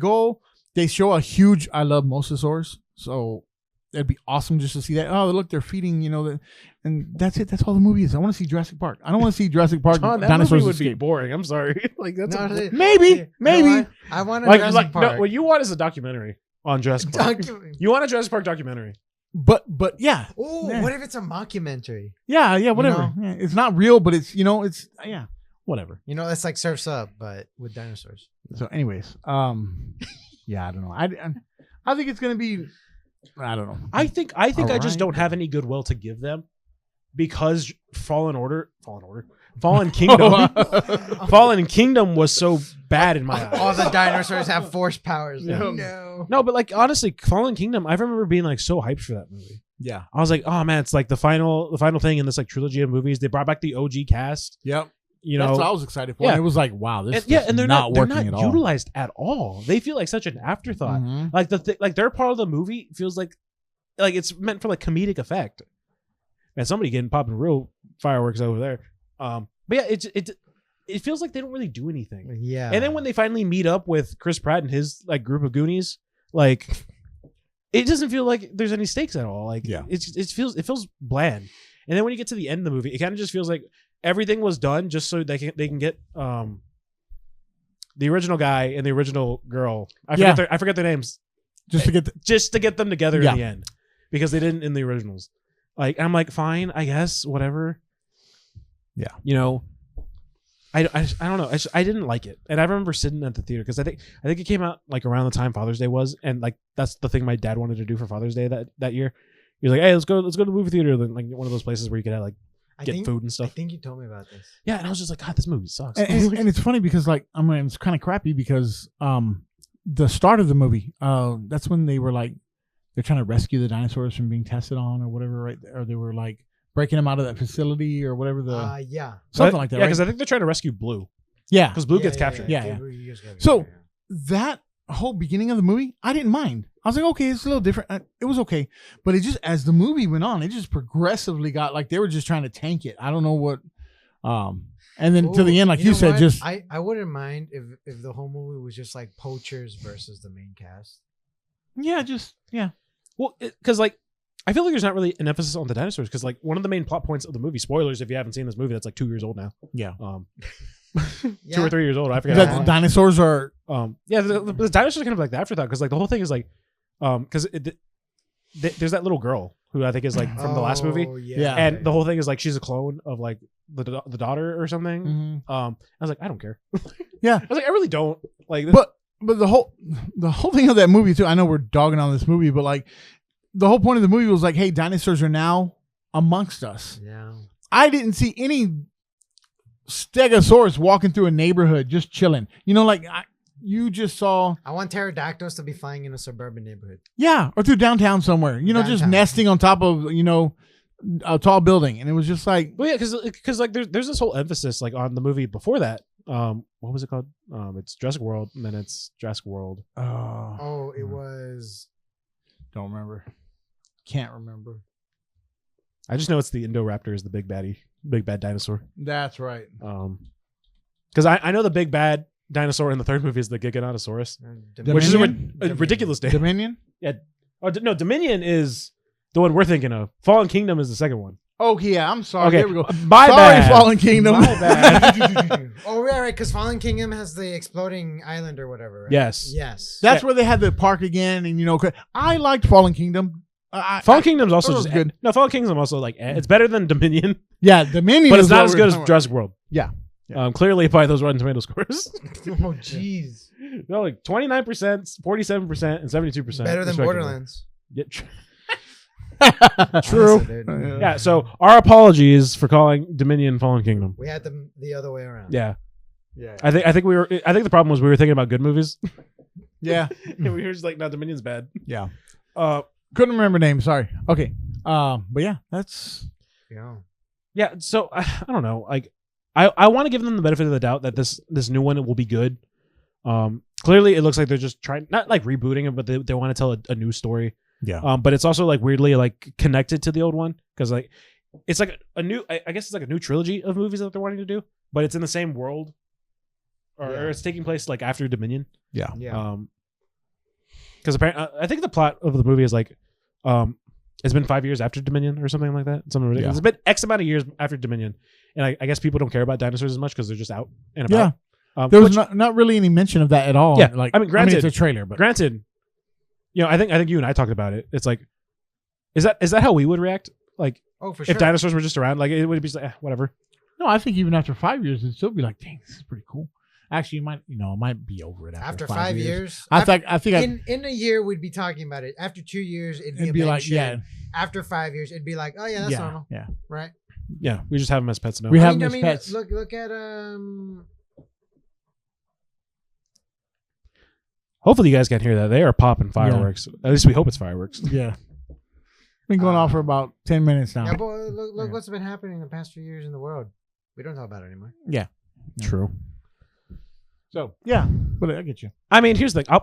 show a huge I love mosasaurs. So that'd be awesome just to see that. Oh, look, they're feeding, and that's it. That's all the movie is. I want to see Jurassic Park. I don't want to see Jurassic Park John, that dinosaurs movie would be escape. boring. I'm sorry. Like that's No, Maybe. I want a like Jurassic Park. no. What you want is a documentary on Jurassic Park. You want a Jurassic Park documentary? But yeah. Oh, Yeah. what if it's a mockumentary? Yeah, whatever. know? Yeah, it's not real, but it's yeah, whatever. It's like Surf's Up, but with dinosaurs. So, anyways, yeah, I don't know. I think it's gonna be. I don't know. I think I just Alright. don't have any goodwill to give them because Fallen Kingdom, Fallen Kingdom was so bad in my All eyes. the dinosaurs have force powers. Yeah. No. No, but like honestly, Fallen Kingdom, I remember being like so hyped for that movie. Yeah. I was like, oh man, it's like the final thing in this like trilogy of movies. They brought back the OG cast. Yep. You That's know, what I was excited for. Yeah. And it was like, wow, this and, yeah, is and they're not not working at all. utilized at all. They feel like such an afterthought. Mhm. Like like their part of the movie feels like it's meant for like comedic effect. And somebody getting popping real fireworks over there. But yeah, it feels like they don't really do anything. Yeah. And then when they finally meet up with Chris Pratt and his like group of Goonies, like it doesn't feel like there's any stakes at all. Like Yeah. it feels bland. And then when you get to the end of the movie, it kind of just feels like everything was done just so they can get the original guy and the original girl. I forget their names. Just to get Just to get them together Yeah. in the end. Because they didn't in the originals. Like I'm like, fine, I guess, whatever. Yeah. I don't know. I didn't like it, and I remember sitting at the theater because I think it came out like around the time Father's Day was, and like that's the thing my dad wanted to do for Father's Day that year. He was like, "Hey, let's go to the movie theater, like one of those places where you could have like get food and I stuff." think you told me about this. Yeah, and I was just like, "God, this movie sucks." and it's funny because like it's kind of crappy because the start of the movie that's when they were like they're trying to rescue the dinosaurs from being tested on or whatever, right? Or they were like breaking them out of that facility or whatever Yeah. something like that. Yeah, right? because I think they're trying to rescue Blue yeah. because Blue gets captured. Yeah. He gets captured, So- yeah. That whole beginning of the movie, I didn't mind. I was like, okay, it's a little different. It was okay, but it just as the movie went on, it just progressively got like they were just trying to tank it. I don't know what. And then to the end, like you know said, what? just I wouldn't mind if the whole movie was just like poachers versus the main cast. yeah. Well, because like I feel like there's not really an emphasis on the dinosaurs because like one of the main plot points of the movie. Spoilers if you haven't seen this movie, that's like 2 years old now. Yeah. 2 or 3 years old. I forget. That how long. dinosaurs are Yeah, the dinosaurs are kind of like the afterthought because like the whole thing is like, because there's that little girl who I think is like from the last movie, Yeah. and the whole thing is like she's a clone of like the daughter or something. mhm. I was like, I don't care. Yeah. I was like, I really don't like. But the whole thing of that movie too. I know we're dogging on this movie, but like the whole point of the movie was like, hey, dinosaurs are now amongst us. Yeah. I didn't see any Stegosaurus walking through a neighborhood just chilling. You know, like you just saw, I want pterodactyls to be flying in a suburban neighborhood. yeah, or through downtown somewhere. You know, just Downtown. nesting on top of a tall building, and it was just like, Well, yeah, because like there's this whole emphasis like on the movie before that. What was it called? It's Jurassic World, and then it's Jurassic World. Oh, it was. Don't remember, can't remember. I just know it's the Indoraptor is the big bad dinosaur. That's right. Because I know the big bad dinosaur in the third movie is the Giganotosaurus, Dominion? which is a ridiculous name. Dominion. Oh no, Dominion is the one we're thinking of. Fallen Kingdom is the second one. Oh yeah, I'm sorry. Okay, There we go. my Sorry, bad. Fallen Kingdom. My bad. Oh, yeah, right. Because Fallen Kingdom has the exploding island or whatever. Right? Yes. Yes. That's where they had the park again, and I liked Fallen Kingdom. Fallen Kingdom's also thought it just was good. No, Fallen Kingdom also like it's better than Dominion, Yeah, Dominion, but is it's not what as we're good as talking about. Jurassic World. Yeah. Clearly by those Rotten Tomato scores. Oh, jeez. No, like 29%, 47%, and 72%. Better than respectively. Borderlands. Yeah, True. Honestly, dude. yeah, so our apologies for calling Dominion Fallen Kingdom. We had them the other way around. Yeah. Yeah. I think the problem was we were thinking about good movies. Yeah. And we were just like, no, Dominion's bad. Yeah. Uh Couldn't remember names. Sorry. Okay. But yeah, that's Yeah. yeah, so I don't know. Like I want to give them the benefit of the doubt that this new one will be good. Clearly it looks like they're just trying not like rebooting it, but they want to tell a new story. yeah. But it's also like weirdly like connected to the old one because like it's like a new I guess it's like a new trilogy of movies that they're wanting to do, but it's in the same world or it's taking place like after Dominion. Yeah. Yeah. Because apparently I think the plot of the movie is like it's been 5 years after Dominion or something like that. Something ridiculous. Yeah. It's been X amount of years after Dominion, and I guess people don't care about dinosaurs as much because they're just out and about. Yeah. There was which- not really any mention of that at all. Yeah, Like I mean, granted- it's a trailer, but granted, I think you and I talked about it. It's like, is that how we would react? Like Oh, for sure. if dinosaurs were just around, like it would be just like whatever. no, I think even after 5 years, it'd still be like, dang, this is pretty cool. Actually, it might be over it After 5 years. I think in a year, we'd be talking about it. After 2 years, it'd be, it'd a be like, mention. yeah, After 5 years, it'd be like, oh, yeah, that's yeah, normal. yeah. Right? Yeah, we just have them as pets now. We have I them as pets. Look at Hopefully, you guys can't hear that. They are popping fireworks. At least we hope it's fireworks. Yeah. Been going on for about 10 minutes now. yeah, but look Yeah. what's been happening in the past few years in the world. We don't talk about it anymore. Yeah. True. So yeah, but I get you. I mean, here's the thing.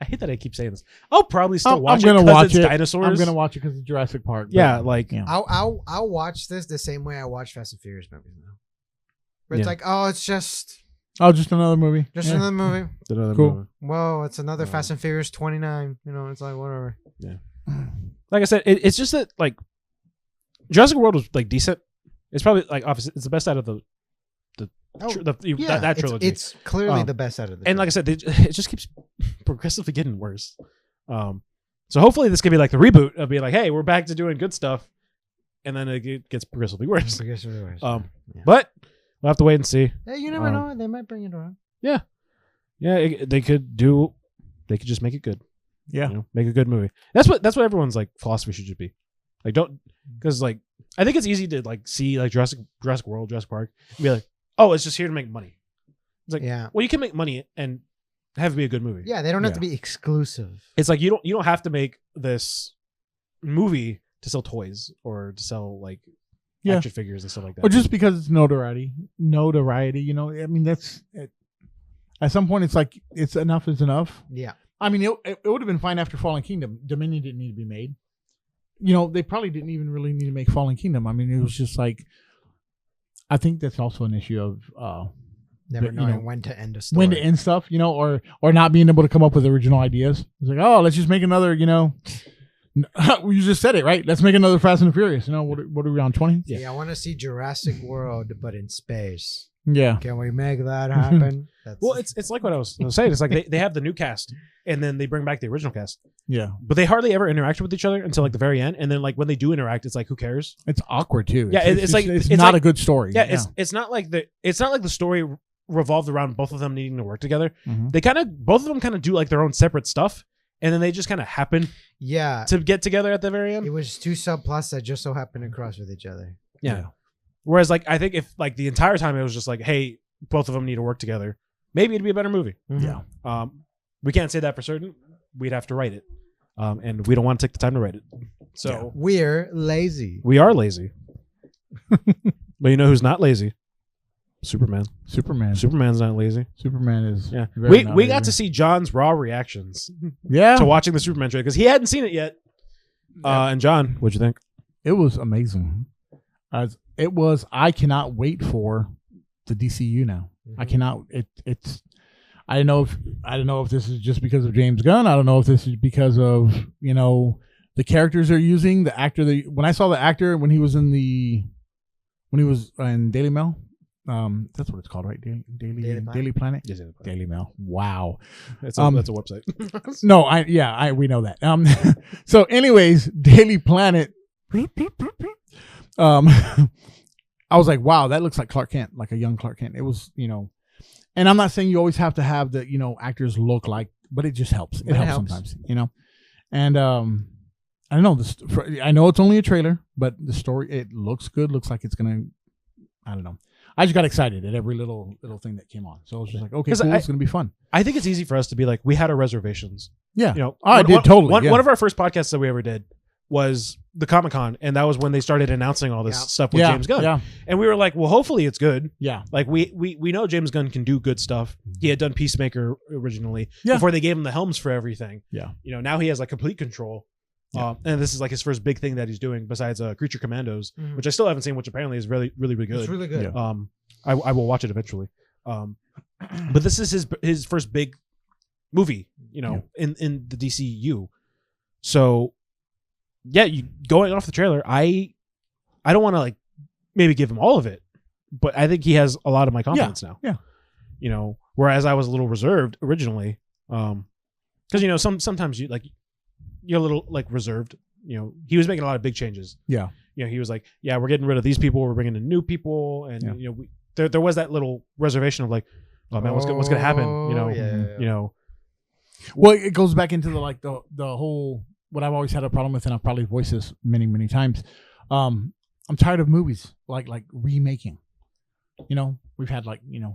I hate that I keep saying this. I'll probably still watch I'm gonna it 'cause watch it's it. dinosaurs. I'm gonna watch it because it's Jurassic Park. but- Yeah, like yeah. I'll watch this the same way I watch Fast and Furious movies now. But it's Yeah. like, oh, it's just Oh, just another movie. just Yeah. another movie. another Cool. movie. Whoa, it's another Fast and Furious 29. It's like whatever. Like I said, it's just that like Jurassic World was like decent. It's probably like obviously it's the best out of the that trilogy. It's clearly the best out of the. And like I said, it just keeps progressively getting worse. So hopefully this could be like the reboot of being like, hey, we're back to doing good stuff, and then it gets progressively worse. Yeah. But we'll have to wait and see. Hey, you never know. They might bring it around. Yeah, they could just make it good. Yeah. Make a good movie. That's what everyone's like philosophy should just be. Like don't because like I think it's easy to like see like Jurassic World, Jurassic Park, and be like, oh, it's just here to make money. It's like, Yeah. well, you can make money and have it be a good movie. Yeah, they don't have Yeah. to be exclusive. It's like you don't have to make this movie to sell toys or to sell like Yeah. action figures and stuff like that. Or just because it's notoriety. I mean, that's it. At some point, it's like it's enough is enough. Yeah. I mean, it would have been fine after Fallen Kingdom. Dominion didn't need to be made. They probably didn't even really need to make Fallen Kingdom. I mean, it was just like, I think that's also an issue of Never But, knowing when to end a story. when to end stuff, or not being able to come up with original ideas. It's like, oh, let's just make another, you just said it, right? Let's make another Fast and the Furious. What are we on, 20? Yeah, I want to see Jurassic World, but in space. Yeah. Can we make that happen? well, it's like what I was saying. It's like they have the new cast and then they bring back the original cast, Yeah. but they hardly ever interact with each other until like the very end. And then like when they do interact, it's like who cares? It's awkward too. Yeah, it's like- it's it's not like- a good story. Yeah, it's not like the story revolved around both of them needing to work together. Mhm. Both of them kind of do like their own separate stuff, and then they just kind of happen Yeah, to get together at the very end. it was two subplots that just so happened to cross with each other. Yeah. Whereas, like, I think if like the entire time it was just like, hey, both of them need to work together, maybe it'd be a better movie. Yeah. We can't say that for certain. We'd have to write it, and we don't want to take the time to write it. So We're lazy. we are lazy. But you know who's not lazy? Superman. Superman. Superman's not lazy. Superman is. Yeah, very we got not to see John's raw reactions Yeah. to watching the Superman trailer because he hadn't seen it yet. And John, what'd you think? It was amazing. It was. I cannot wait for the DCU now. I cannot. It's. I don't know if this is just because of James Gunn. I don't know if this is because of the characters they're using. The actor. When I saw the actor when he was in Daily Mail. That's what it's called, right? Daily Planet. Yes, Daily Mail. Wow. that's a website. No, we know that. So anyways, Daily Planet. I was like, wow, that looks like Clark Kent, like a young Clark Kent. It was, and I'm not saying you always have to have the, actors look like, but it just helps. It helps sometimes, and, I don't know I know it's only a trailer, but the story, it looks good. Looks like it's going to, I don't know. I just got excited at every little thing that came on. So I was just like, okay, cool, it's going to be fun. I think it's easy for us to be like, we had our reservations. Yeah. I did totally. One of our first podcasts that we ever did was the Comic-Con, and that was when they started announcing all this stuff with James Gunn. Yeah. And we were like, well, hopefully it's good. Yeah. Like we know James Gunn can do good stuff. He had done Peacemaker originally Yeah. before they gave him the helms for everything. Yeah. Now he has like complete control. Yeah. And this is like his first big thing that he's doing besides Creature Commandos, which I still haven't seen, which apparently is really, really, really good. It's really good. Yeah. I will watch it eventually. But this is his first big movie, in the DCU. So yeah, going off the trailer, I don't want to like maybe give him all of it, but I think he has a lot of my confidence now. Yeah. Whereas I was a little reserved originally, because sometimes you're a little like reserved. He was making a lot of big changes. Yeah. He was like, yeah, we're getting rid of these people, we're bringing in new people, and there was that little reservation of like, oh man, what's gonna happen? Well, it goes back into the whole what I've always had a problem with, and I've probably voiced this many, many times. I'm tired of movies like remaking. We've had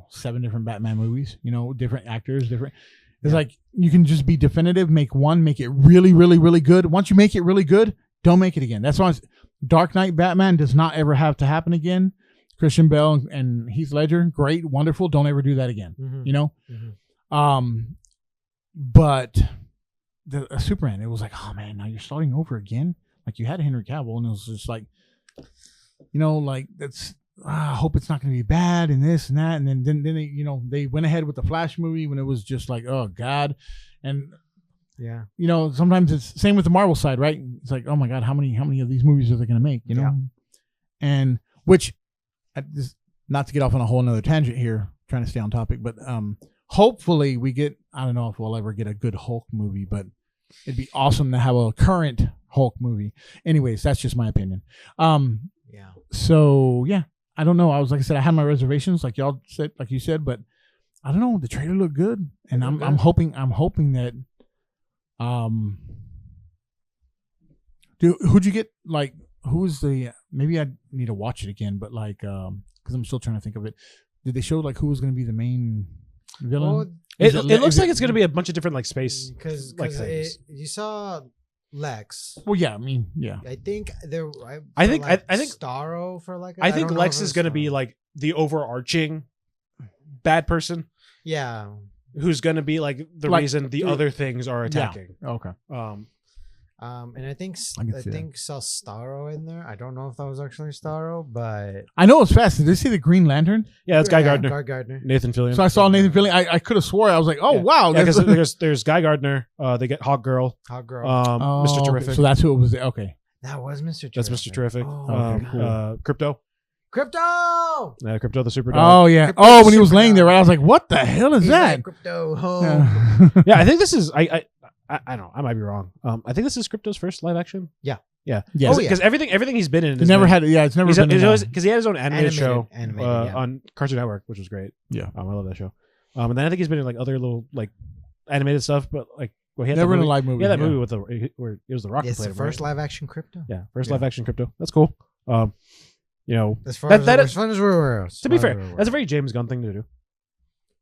7 different Batman movies. Different actors, different. It's like you can just be definitive, make one, make it really, really, really good. Once you make it really good, don't make it again. That's why Dark Knight Batman does not ever have to happen again. Christian Bale and Heath Ledger, great, wonderful. Don't ever do that again. But the Superman, it was like, oh man, now you're starting over again. Like you had Henry Cavill, and it was just like, that's. I hope it's not going to be bad and this and that, and then they, they went ahead with the Flash movie when it was just like, oh god, and yeah, sometimes it's same with the Marvel side, right? It's like, oh my god, how many of these movies are they going to make? And which, not to get off on a whole another tangent here, trying to stay on topic, but hopefully we get. I don't know if we'll ever get a good Hulk movie, but it'd be awesome to have a current Hulk movie. Anyways, that's just my opinion. Yeah. So yeah. I don't know. I said, I had my reservations, like y'all said, like you said, but I don't know. The trailer looked good, and I'm hoping that, who'd you get? Like, who's the? Maybe I need to watch it again, but because I'm still trying to think of it. Did they show who was going to be the main villain? Well, it looks like it's going to be a bunch of different space because things. You saw Lex. Well, yeah. I mean, yeah. I think there. I think Starro for I think Lex is going to be like the overarching bad person. Yeah. Who's going to be like the reason the other things are attacking? Yeah. Okay. And I think saw Starro in there. I don't know if that was actually Starro, but I know it's fast. Did you see the Green Lantern? Yeah, it's Guy Gardner. Guy Gardner. Nathan Fillion. So I saw Nathan Fillion. I could have swore I was like, oh wow. Yeah, because there's Guy Gardner. They get Hawk Girl. Mr. Terrific. So that's who it was. Okay. That was Mr. Terrific. That's Mr. Terrific. Cool. Crypto. Crypto. Crypto the Super Dog. Oh yeah. Crypto when he was laying there, right? I was like, what the hell is that? Like, Crypto. Yeah, I think this is. I don't know. I might be wrong. I think this is Crypto's first live action. Yeah. Yeah. Because everything he's been in. It's never had. Yeah, it's never been. Because he had his own animated show yeah. on Cartoon Network, which was great. Yeah. I love that show. And then I think he's been in other little animated stuff, but Well, he had Never that in a movie, live movie. Yeah, that movie with where it was the Rock. It's who played the him, first right? live action crypto. Yeah, first Yeah. live action crypto. That's cool. You know, As far That- as fun as we're to be fair, that's a very James Gunn thing to do.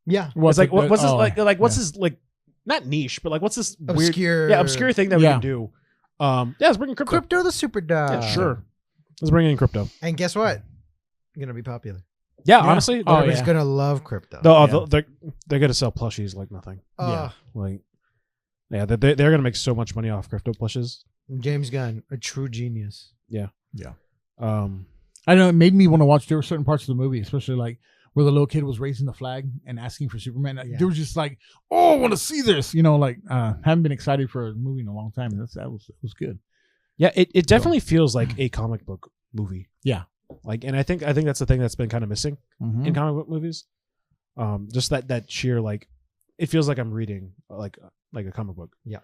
yeah It's like what's this oh, like what's yeah. this like not niche, but like what's this weird obscure. obscure thing that we Yeah. can do? Yeah, let's bring in crypto. Crypto the super dog. Yeah, sure. Let's bring in crypto. And guess what? Gonna be popular. Yeah, Yeah. honestly, Oh, Everybody's yeah. gonna love crypto. they're gonna sell plushies like nothing. Yeah. Like, yeah, they're gonna make so much money off crypto plushes. James Gunn, a true genius. I know it made me want to watch. There were certain parts of the movie, especially like where the little kid was raising the flag and asking for Superman. Yeah. They were just like, "Oh, I want to see this." You know, like haven't been excited for a movie in a long time, and that was good. Yeah, it definitely feels like a comic book movie. Yeah. Like, and I think that's the thing that's been kind of missing Mm-hmm. in comic book movies. Just that sheer like, it feels like I'm reading like a comic book. Yeah.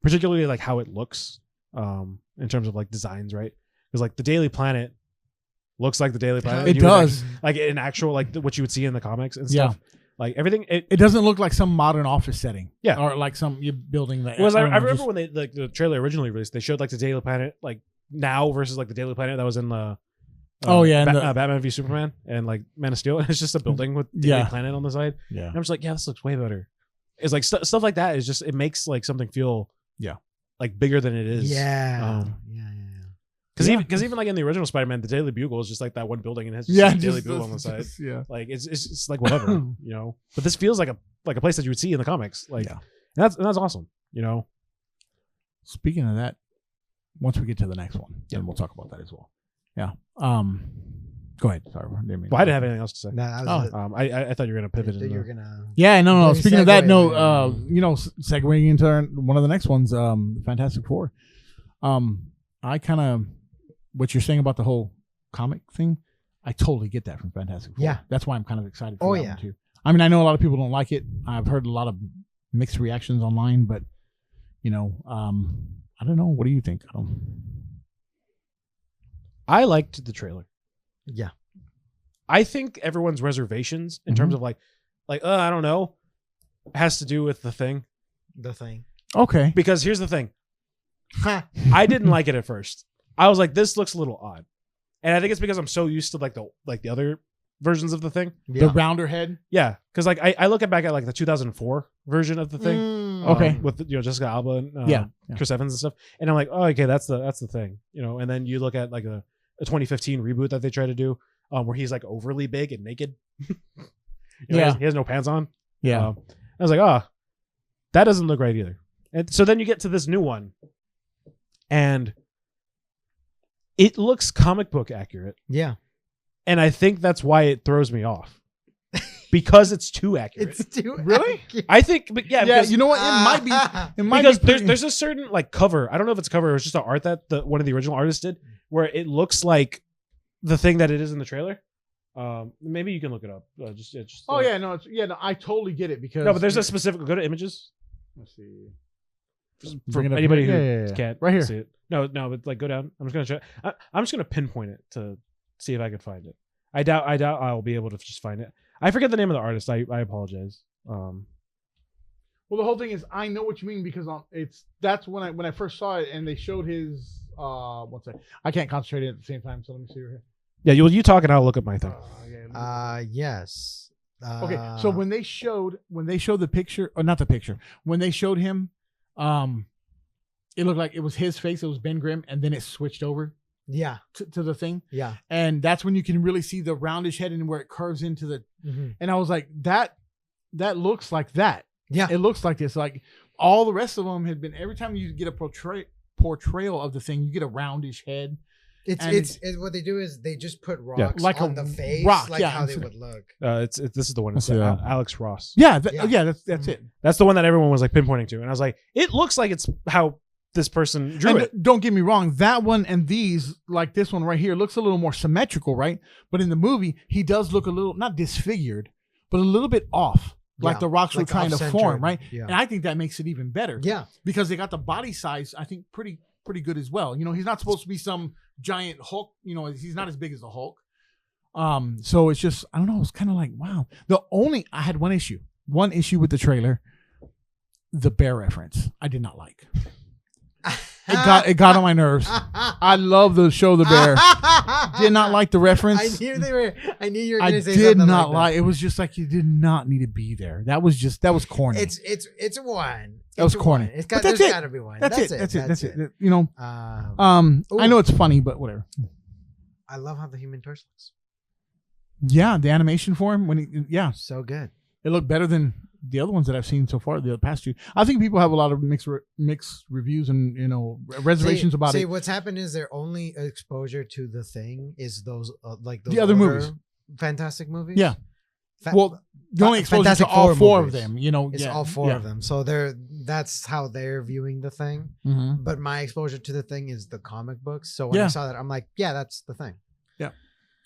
Particularly like how it looks, in terms of like designs, right? Because like the Daily Planet looks like the Daily Planet. It You would, does. like an actual like what you would see in the comics and Yeah. stuff. Like everything. It doesn't look like some modern office setting. Yeah. Or like some you building that. Was I don't know, remember just- when they like the trailer originally released, they showed like the Daily Planet like now versus like the Daily Planet that was in the Oh, yeah, and the- Batman v Superman and like Man of Steel, and it's just a building with Daily Yeah. Planet on the side. Yeah. And I'm just like, yeah, this looks way better. It's like stuff like that is just it makes like something feel like bigger than it is. Yeah. Um, yeah. Because Yeah. even like in the original Spider-Man, the Daily Bugle is just like that one building and it has just Yeah. like, Daily just- Bugle on the side. yeah. Like it's like whatever, you know. But this feels like a place that you would see in the comics. Like Yeah. and that's awesome, you know. Speaking of that, once we get to the next one, then we'll talk about that as well. Yeah. Go ahead. Sorry. Well, I didn't have anything else to say. No, that was it. I thought you were gonna pivot. That you were into- gonna. Yeah, no. Maybe Speaking of that, segue, no, maybe. you know, segueing into one of the next ones, Fantastic Four. I kind of what you're saying about the whole comic thing, I totally get that from Fantastic Four. Yeah. That's why I'm kind of excited for Oh, that yeah. one too. I mean, I know a lot of people don't like it. I've heard a lot of mixed reactions online, but you know, I don't know. What do you think? I liked the trailer. Yeah. I think everyone's reservations in terms of like I don't know, has to do with the thing. The thing. Okay. Because here's the thing. I didn't like it at first. I was like, this looks a little odd. And I think it's because I'm so used to like the other versions of the thing. The rounder head. Yeah. Because like I look back at like the 2004 version of the thing. Mm. Okay. With Jessica Alba and Yeah. Chris Evans and stuff. And I'm like, oh, okay, that's the thing. You know, and then you look at like a 2015 reboot that they try to do, where he's like overly big and naked. You know, Yeah. he has no pants on. Yeah. I was like, oh, that doesn't look right either. And so then you get to this new one, and it looks comic book accurate. Yeah. And I think that's why it throws me off. Because it's too accurate. It's too Really? accurate. I think, but yeah, Yeah. because, You know what? It might be. It might because be pretty- there's a certain like cover. I don't know if it's a cover or it's just the art that one of the original artists did, where it looks like the thing that it is in the trailer. Maybe you can look it up. Just Oh yeah, no, I totally get it because No, but there's a specific. Go to images. Let's see. For Bring it up anybody here. who Yeah, yeah, yeah. can't Right here. see it. No, but like go down. I'm just gonna show. I'm just gonna pinpoint it to see if I can find it. I doubt I'll be able to just find it. I forget the name of the artist. I apologize. Well, the whole thing is, I know what you mean because that's when I first saw it and they showed his one second. I can't concentrate at the same time, so let me see right here. Yeah, you talk and I'll look at my thing. Yes. Okay, so when they showed the picture, or not the picture, when they showed him, it looked like it was his face. It was Ben Grimm, and then it switched over Yeah. to the thing, Yeah. and that's when you can really see the roundish head and where it curves into the. Mm-hmm. And I was like, that looks like that. Yeah. It looks like this. Like all the rest of them had been. Every time you get a portrayal of the thing, you get a roundish head. It's what they do is they just put rocks Yeah. Like on a the face, rock, like yeah. how they would look. This is the one. It's Let's see that. Alex Ross. Yeah, Yeah. that's it. That's the one that everyone was like pinpointing to, and I was like, it looks like it's how this person drew And it. don't get me wrong, that one and these, like this one right here, looks a little more symmetrical, right? But in the movie, he does look a little not disfigured, but a little bit off, like Yeah, the rocks were like trying to off-centered. form, right? Yeah. And I think that makes it even better. Yeah. Because they got the body size, I think, pretty good as well. You know, he's not supposed to be some giant Hulk. You know, he's not as big as the Hulk. So it's just, I don't know. It's kind of like, wow. I had one issue with the trailer. the bear reference. I did not like. It got on my nerves. I love the show The Bear. Did not like the reference. I knew you were I going to say did something not like like. It was just like you did not need to be there. That was corny. that. It's one. That was It's corny. one. It's But got, that's there's it. got to be one. That's it. You know. Ooh. I know it's funny, but whatever. I love how the Human Torch looks. Yeah, the animation for him So good. it looked better than the other ones that I've seen so far. The past two, I think people have a lot of mixed reviews and reservations about See, it. what's happened is their only exposure to the Thing is those those The other older movies. Fantastic movies. Yeah. Well, the only exposure Fantastic to all Four four movies. of them, you know, It's all four of them. So that's how they're viewing the Thing. Mm-hmm. But my exposure to the Thing is the comic books. So when I Yeah. saw that, I'm like, yeah, that's the Thing.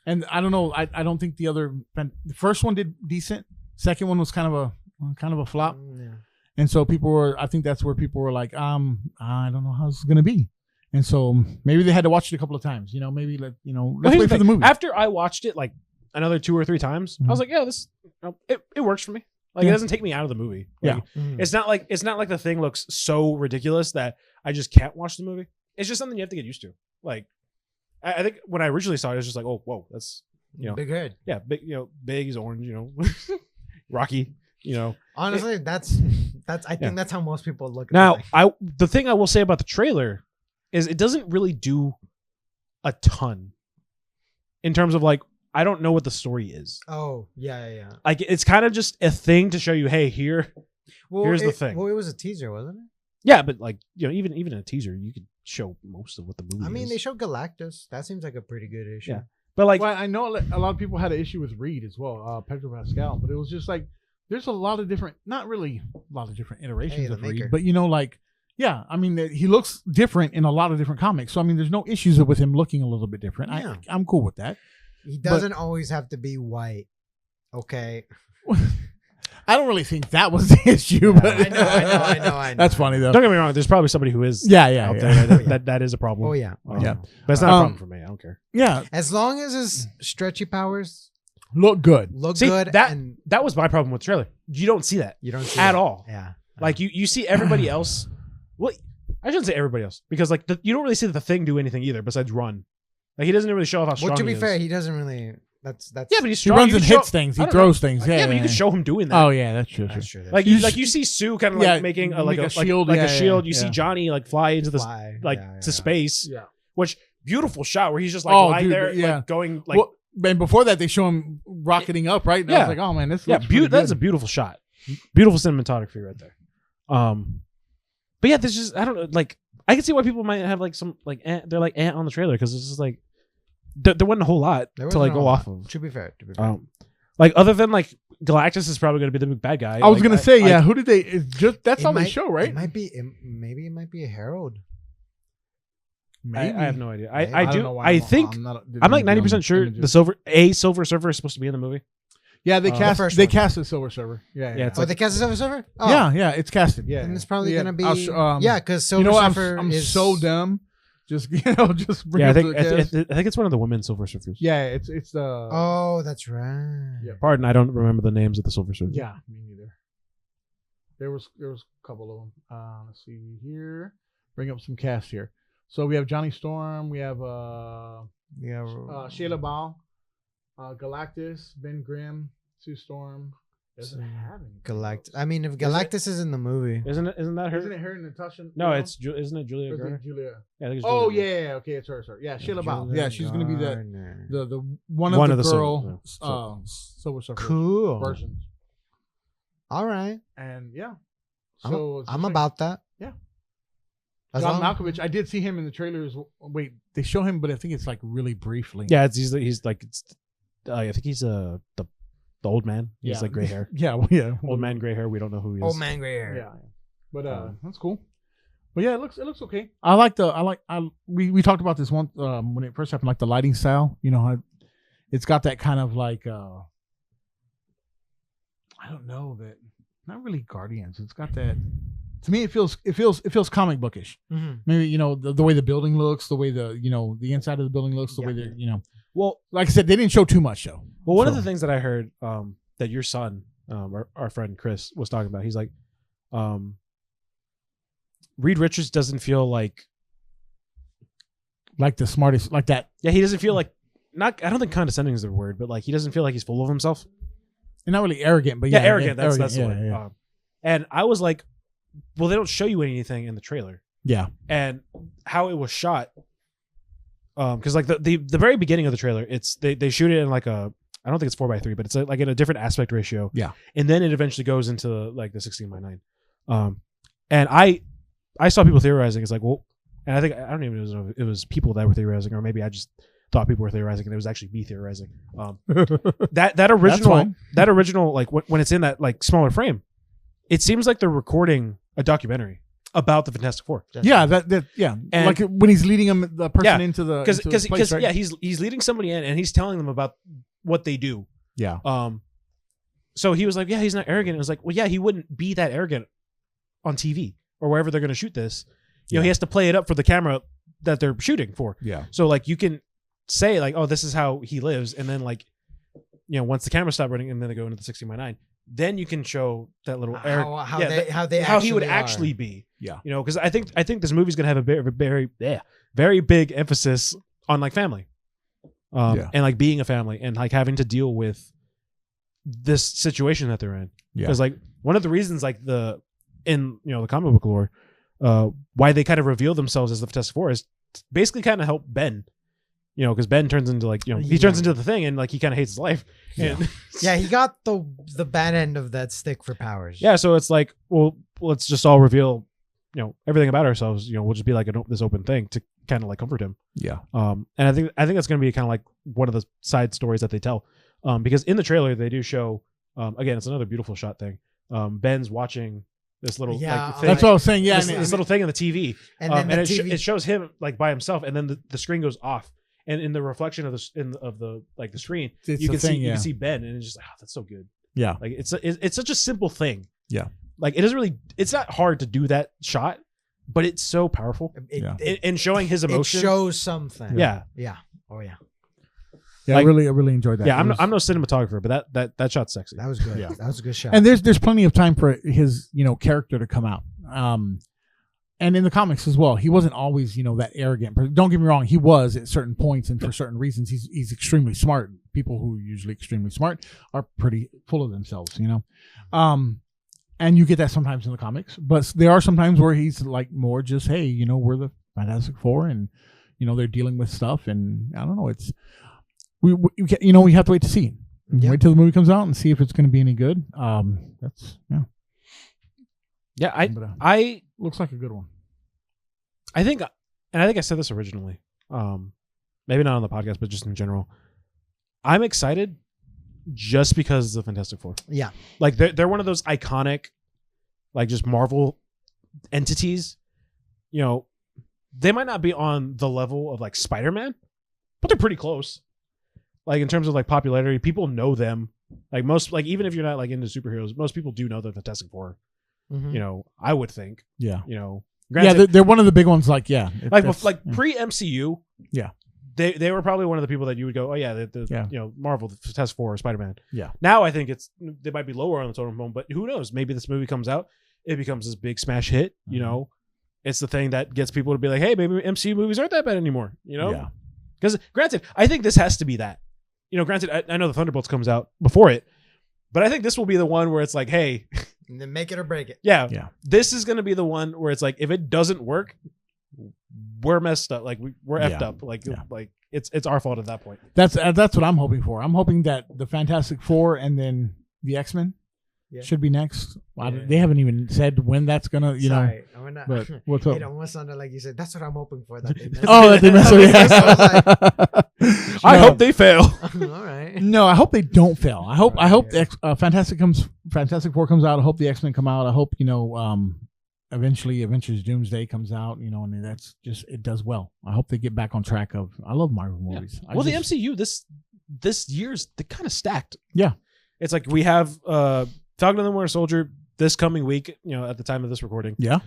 And I don't know. I don't think the first one did decent. Second one was kind of a flop. Yeah. And so I think that's where people were like, I don't know how this is gonna be. And so maybe they had to watch it a couple of times. You know, maybe let's Well, wait here's for the thing. movie. After I watched it like another 2 or 3 times, I was like, yeah, this it works for me. Like Yeah. it doesn't take me out of the movie. Like, Yeah. Mhm. It's not like the Thing looks so ridiculous that I just can't watch the movie. It's just something you have to get used to. Like I think when I originally saw it, it was just like, oh, whoa, that's Big head. yeah, big, big, he's orange, Rocky, Honestly, that's I think that's how most people look at Now, the Thing. the thing I will say about the trailer is it doesn't really do a ton in terms of like I don't know what the story is. Oh, yeah. Like it's kind of just a thing to show you, hey, here's the thing. Well, it was a teaser, wasn't it? Yeah, but like even in a teaser, you could show most of what the movie is. I mean, they showed Galactus. That seems like a pretty good issue. Yeah. But like Well, I know a lot of people had an issue with Reed as well, Pedro Pascal, but it was just like there's a lot of different, not really a lot of different iterations Hey, the of Reed, maker. but yeah, I mean he looks different in a lot of different comics, so I mean there's no issues with him looking a little bit different. Yeah. I'm cool with that. He doesn't always have to be white. Okay. I don't really think that was the issue, Yeah, but I know. That's funny though. don't get me wrong, there's probably somebody who is Yeah, out there that is a problem. Oh yeah. Yeah. But it's not a problem for me. I don't care. Yeah, As long as his stretchy powers look good. look See, good, that and that was my problem with the trailer. You don't see that you don't see at that. all. Yeah. Like you see everybody else. Well, I shouldn't say everybody else because like you don't really see the Thing do anything either besides run. Like he doesn't really show off how strong. Well, to be he is. fair, he doesn't really. That's yeah, but he's He strong. runs You and can hits show- things. I He don't throws know. things. Yeah, Yeah, but you can show him doing that. Oh yeah, that's true. That's true. Like You you see Sue kind of Yeah, like making make a a shield, like yeah, a shield. yeah, You see yeah. Johnny like fly into the Fly. like Yeah, to yeah. space. Yeah. Which beautiful shot where he's just like Oh, lying dude, there, yeah. like going like Well, and before that, they show him rocketing up, right? And I Yeah. was like, oh man, this yeah, looks pretty that's a good. beautiful shot, beautiful cinematography right there. But yeah, this just I don't know. Like I can see why people might have like some like they're like on the trailer because it's just like there wasn't a whole lot There to like wasn't a go whole off lot. of. To be fair. Like other than like Galactus is probably going to be the big bad guy. I was Like, gonna say, yeah. Who did they? It's just that's all they show, right? It might be. Maybe it might be a Herald. I have no idea. Maybe. I don't do. know why I think I'm like 90% sure the Silver Surfer is supposed to be in the movie. Yeah, they the cast. first They one. cast the Silver Surfer. Yeah, Yeah, it's Oh, like- the cast of Silver Surfer. Oh, yeah, it's casted. Yeah, And it's probably Yeah, gonna be. I'll sh- yeah, because Silver you know what? Surfer I'm is so dumb. Just just bring Yeah, I up think the cast. I think it's one of the women Silver Surfers. Yeah, it's the. Oh, that's right. Yeah. Pardon, I don't remember the names of the Silver Surfers. Yeah, me neither. There was a couple of them. Let's see here. Bring up some cast here. So we have Johnny Storm. We have Yeah. Shayla Ball, Galactus, Ben Grimm, Sue Storm. Doesn't have any. Galactus. I mean, if Galactus is in the movie, Isn't that her? Isn't it her and Natasha? No, isn't it Julia Or is it Garner? Julia. Yeah, I think it's Oh Julia. yeah, okay, it's her. Yeah, Shayla Ball. Julia Yeah, she's gonna be the Garner. one One of of the the girl Silver Silver Surfer Cool. versions. All right. And yeah, I'm, so it's I'm just about that. Yeah. As John long- Malkovich. I did see him in the trailers. Wait, they show him, but I think it's like really briefly. Yeah, he's like I think he's the old man. He has Yeah. like gray hair. Yeah, well, yeah, Old man gray hair. We don't know who he is. Old man gray hair. Yeah, but that's cool. But yeah, it looks okay. We talked about this one when it first happened, like the lighting style. You know how it's got that kind of like I don't know, that not really Guardians. It's got that. To me, it feels comic bookish. Mhm. Maybe the way the building looks, the way the inside of the building looks, the way that Well, like I said, they didn't show too much though. one of So- the things that I heard that your son, our friend Chris, was talking about, he's like, Reed Richards doesn't feel like Like the smartest, like that. he doesn't feel like not. I don't think condescending is the word, but like he doesn't feel like he's full of himself. And not really arrogant, but Yeah, arrogant. That's the yeah, word. yeah. And I was like, well, they don't show you anything in the trailer, Yeah. and how it was shot. Because like the very beginning of the trailer, it's they shoot it in like a, I don't think it's 4:3, but it's like in a different aspect ratio. Yeah. And then it eventually goes into like the 16:9. And I saw people theorizing. It's like, well, and I don't even know if it was people that were theorizing, or maybe I just thought people were theorizing, and it was actually me theorizing. That original like when it's in that like smaller frame, it seems like they're recording a documentary about the Fantastic Four. Yeah, yeah. And- like when he's leading the person Yeah, into the Because right? yeah, he's leading somebody in, and he's telling them about what they do. Yeah. So he was like, yeah, he's not arrogant. It was like, well, yeah, he wouldn't be that arrogant on TV or wherever they're going to shoot this. You know, he has to play it up for the camera that they're shooting for. Yeah. So like you can say like, oh, this is how he lives, and then like, you know, once the camera stop running and then they go into the 16:9, then you can show that little how he would actually be. Yeah. You know, because I think this movie's gonna have a very big emphasis on like family, and like being a family and like having to deal with this situation that they're in. Yeah. Because like one of the reasons like the comic book lore, why they kind of reveal themselves as the Fantastic Four is basically kind of help Ben. You know, because Ben turns into like, he turns into the Thing, and like he kind of hates his life. And Yeah, he got the bad end of that stick for powers. yeah, so it's like, well, let's just all reveal, everything about ourselves. We'll just be like this open thing to kind of like comfort him. Yeah. And I think that's going to be kind of like one of the side stories that they tell. Because in the trailer they do show, again, it's another beautiful shot thing. Ben's watching this little thing. That's what I was saying. Yeah, this little thing in the TV, And then and the TV it shows him like by himself, and then the screen goes off, and in the reflection of the screen, It's you the can thing, you yeah. can see Ben, and it's just like, oh, that's so good. Yeah. Like it's such a simple thing. Yeah. Like it's not hard to do that shot, but it's so powerful in showing his emotion. It shows something. Yeah. Yeah. Oh yeah. Yeah, Like- I really enjoyed that. Yeah, It was- I'm no cinematographer, but that shot's sexy. That was good. Yeah. That was a good shot. and there's plenty of time for his character to come out. And in the comics as well, he wasn't always that arrogant. But don't get me wrong, he was at certain points and for certain reasons. He's extremely smart. People who are usually extremely smart are pretty full of themselves, and you get that sometimes in the comics. But there are some times where he's like more just, hey, we're the Fantastic Four, and they're dealing with stuff, and I don't know. It's we have to wait to see. Yeah. Wait till the movie comes out and see if it's going to be any good. That's Yeah, But, I looks like a good one. I think I said this originally. Maybe not on the podcast, but just in general. I'm excited just because of the Fantastic Four. yeah. Like they're one of those iconic, like just Marvel entities. They might not be on the level of like Spider-Man, but they're pretty close. Like in terms of like popularity, people know them. Like even if you're not like into superheroes, most people do know the Fantastic Four. Mhm. I would think. Yeah. Granted, They're one of the big ones. Like, yeah, pre MCU. Yeah. They were probably one of the people that you would go, oh yeah, Yeah. Marvel, the Fantastic Four, or Spider-Man. Yeah. Now I think they might be lower on the totem pole, but who knows? Maybe this movie comes out, it becomes this big smash hit. It's the thing that gets people to be like, hey, maybe MCU movies aren't that bad anymore. Yeah. Because granted, I think this has to be that. Granted, I know the Thunderbolts comes out before it, but I think this will be the one where it's like, hey, And then make it or break it. yeah, Yeah. this is going to be the one where it's like, if it doesn't work, we're messed up. Like we're effed Yeah. up. Like Yeah. like it's our fault at that point. That's what I'm hoping for. I'm hoping that the Fantastic Four and then the X-Men Yeah. should be next. Well, Yeah. They haven't even said when that's gonna, Sorry, I'm not, But what's up? it almost sounded like you said, that's what I'm hoping for. That they mess Oh, that they mess up. I I No. hope they fail. All right. No, I hope they don't fail. I hope Yeah. the Fantastic Four comes out. I hope the X-Men come out. I hope eventually Avengers Doomsday comes out. And that's just, it does well. I hope they get back on track of. I love Marvel movies. Well, the MCU this year's they kind of stacked. Yeah. It's like we have Falcon and the Winter Soldier this coming week. At the time of this recording. Yeah.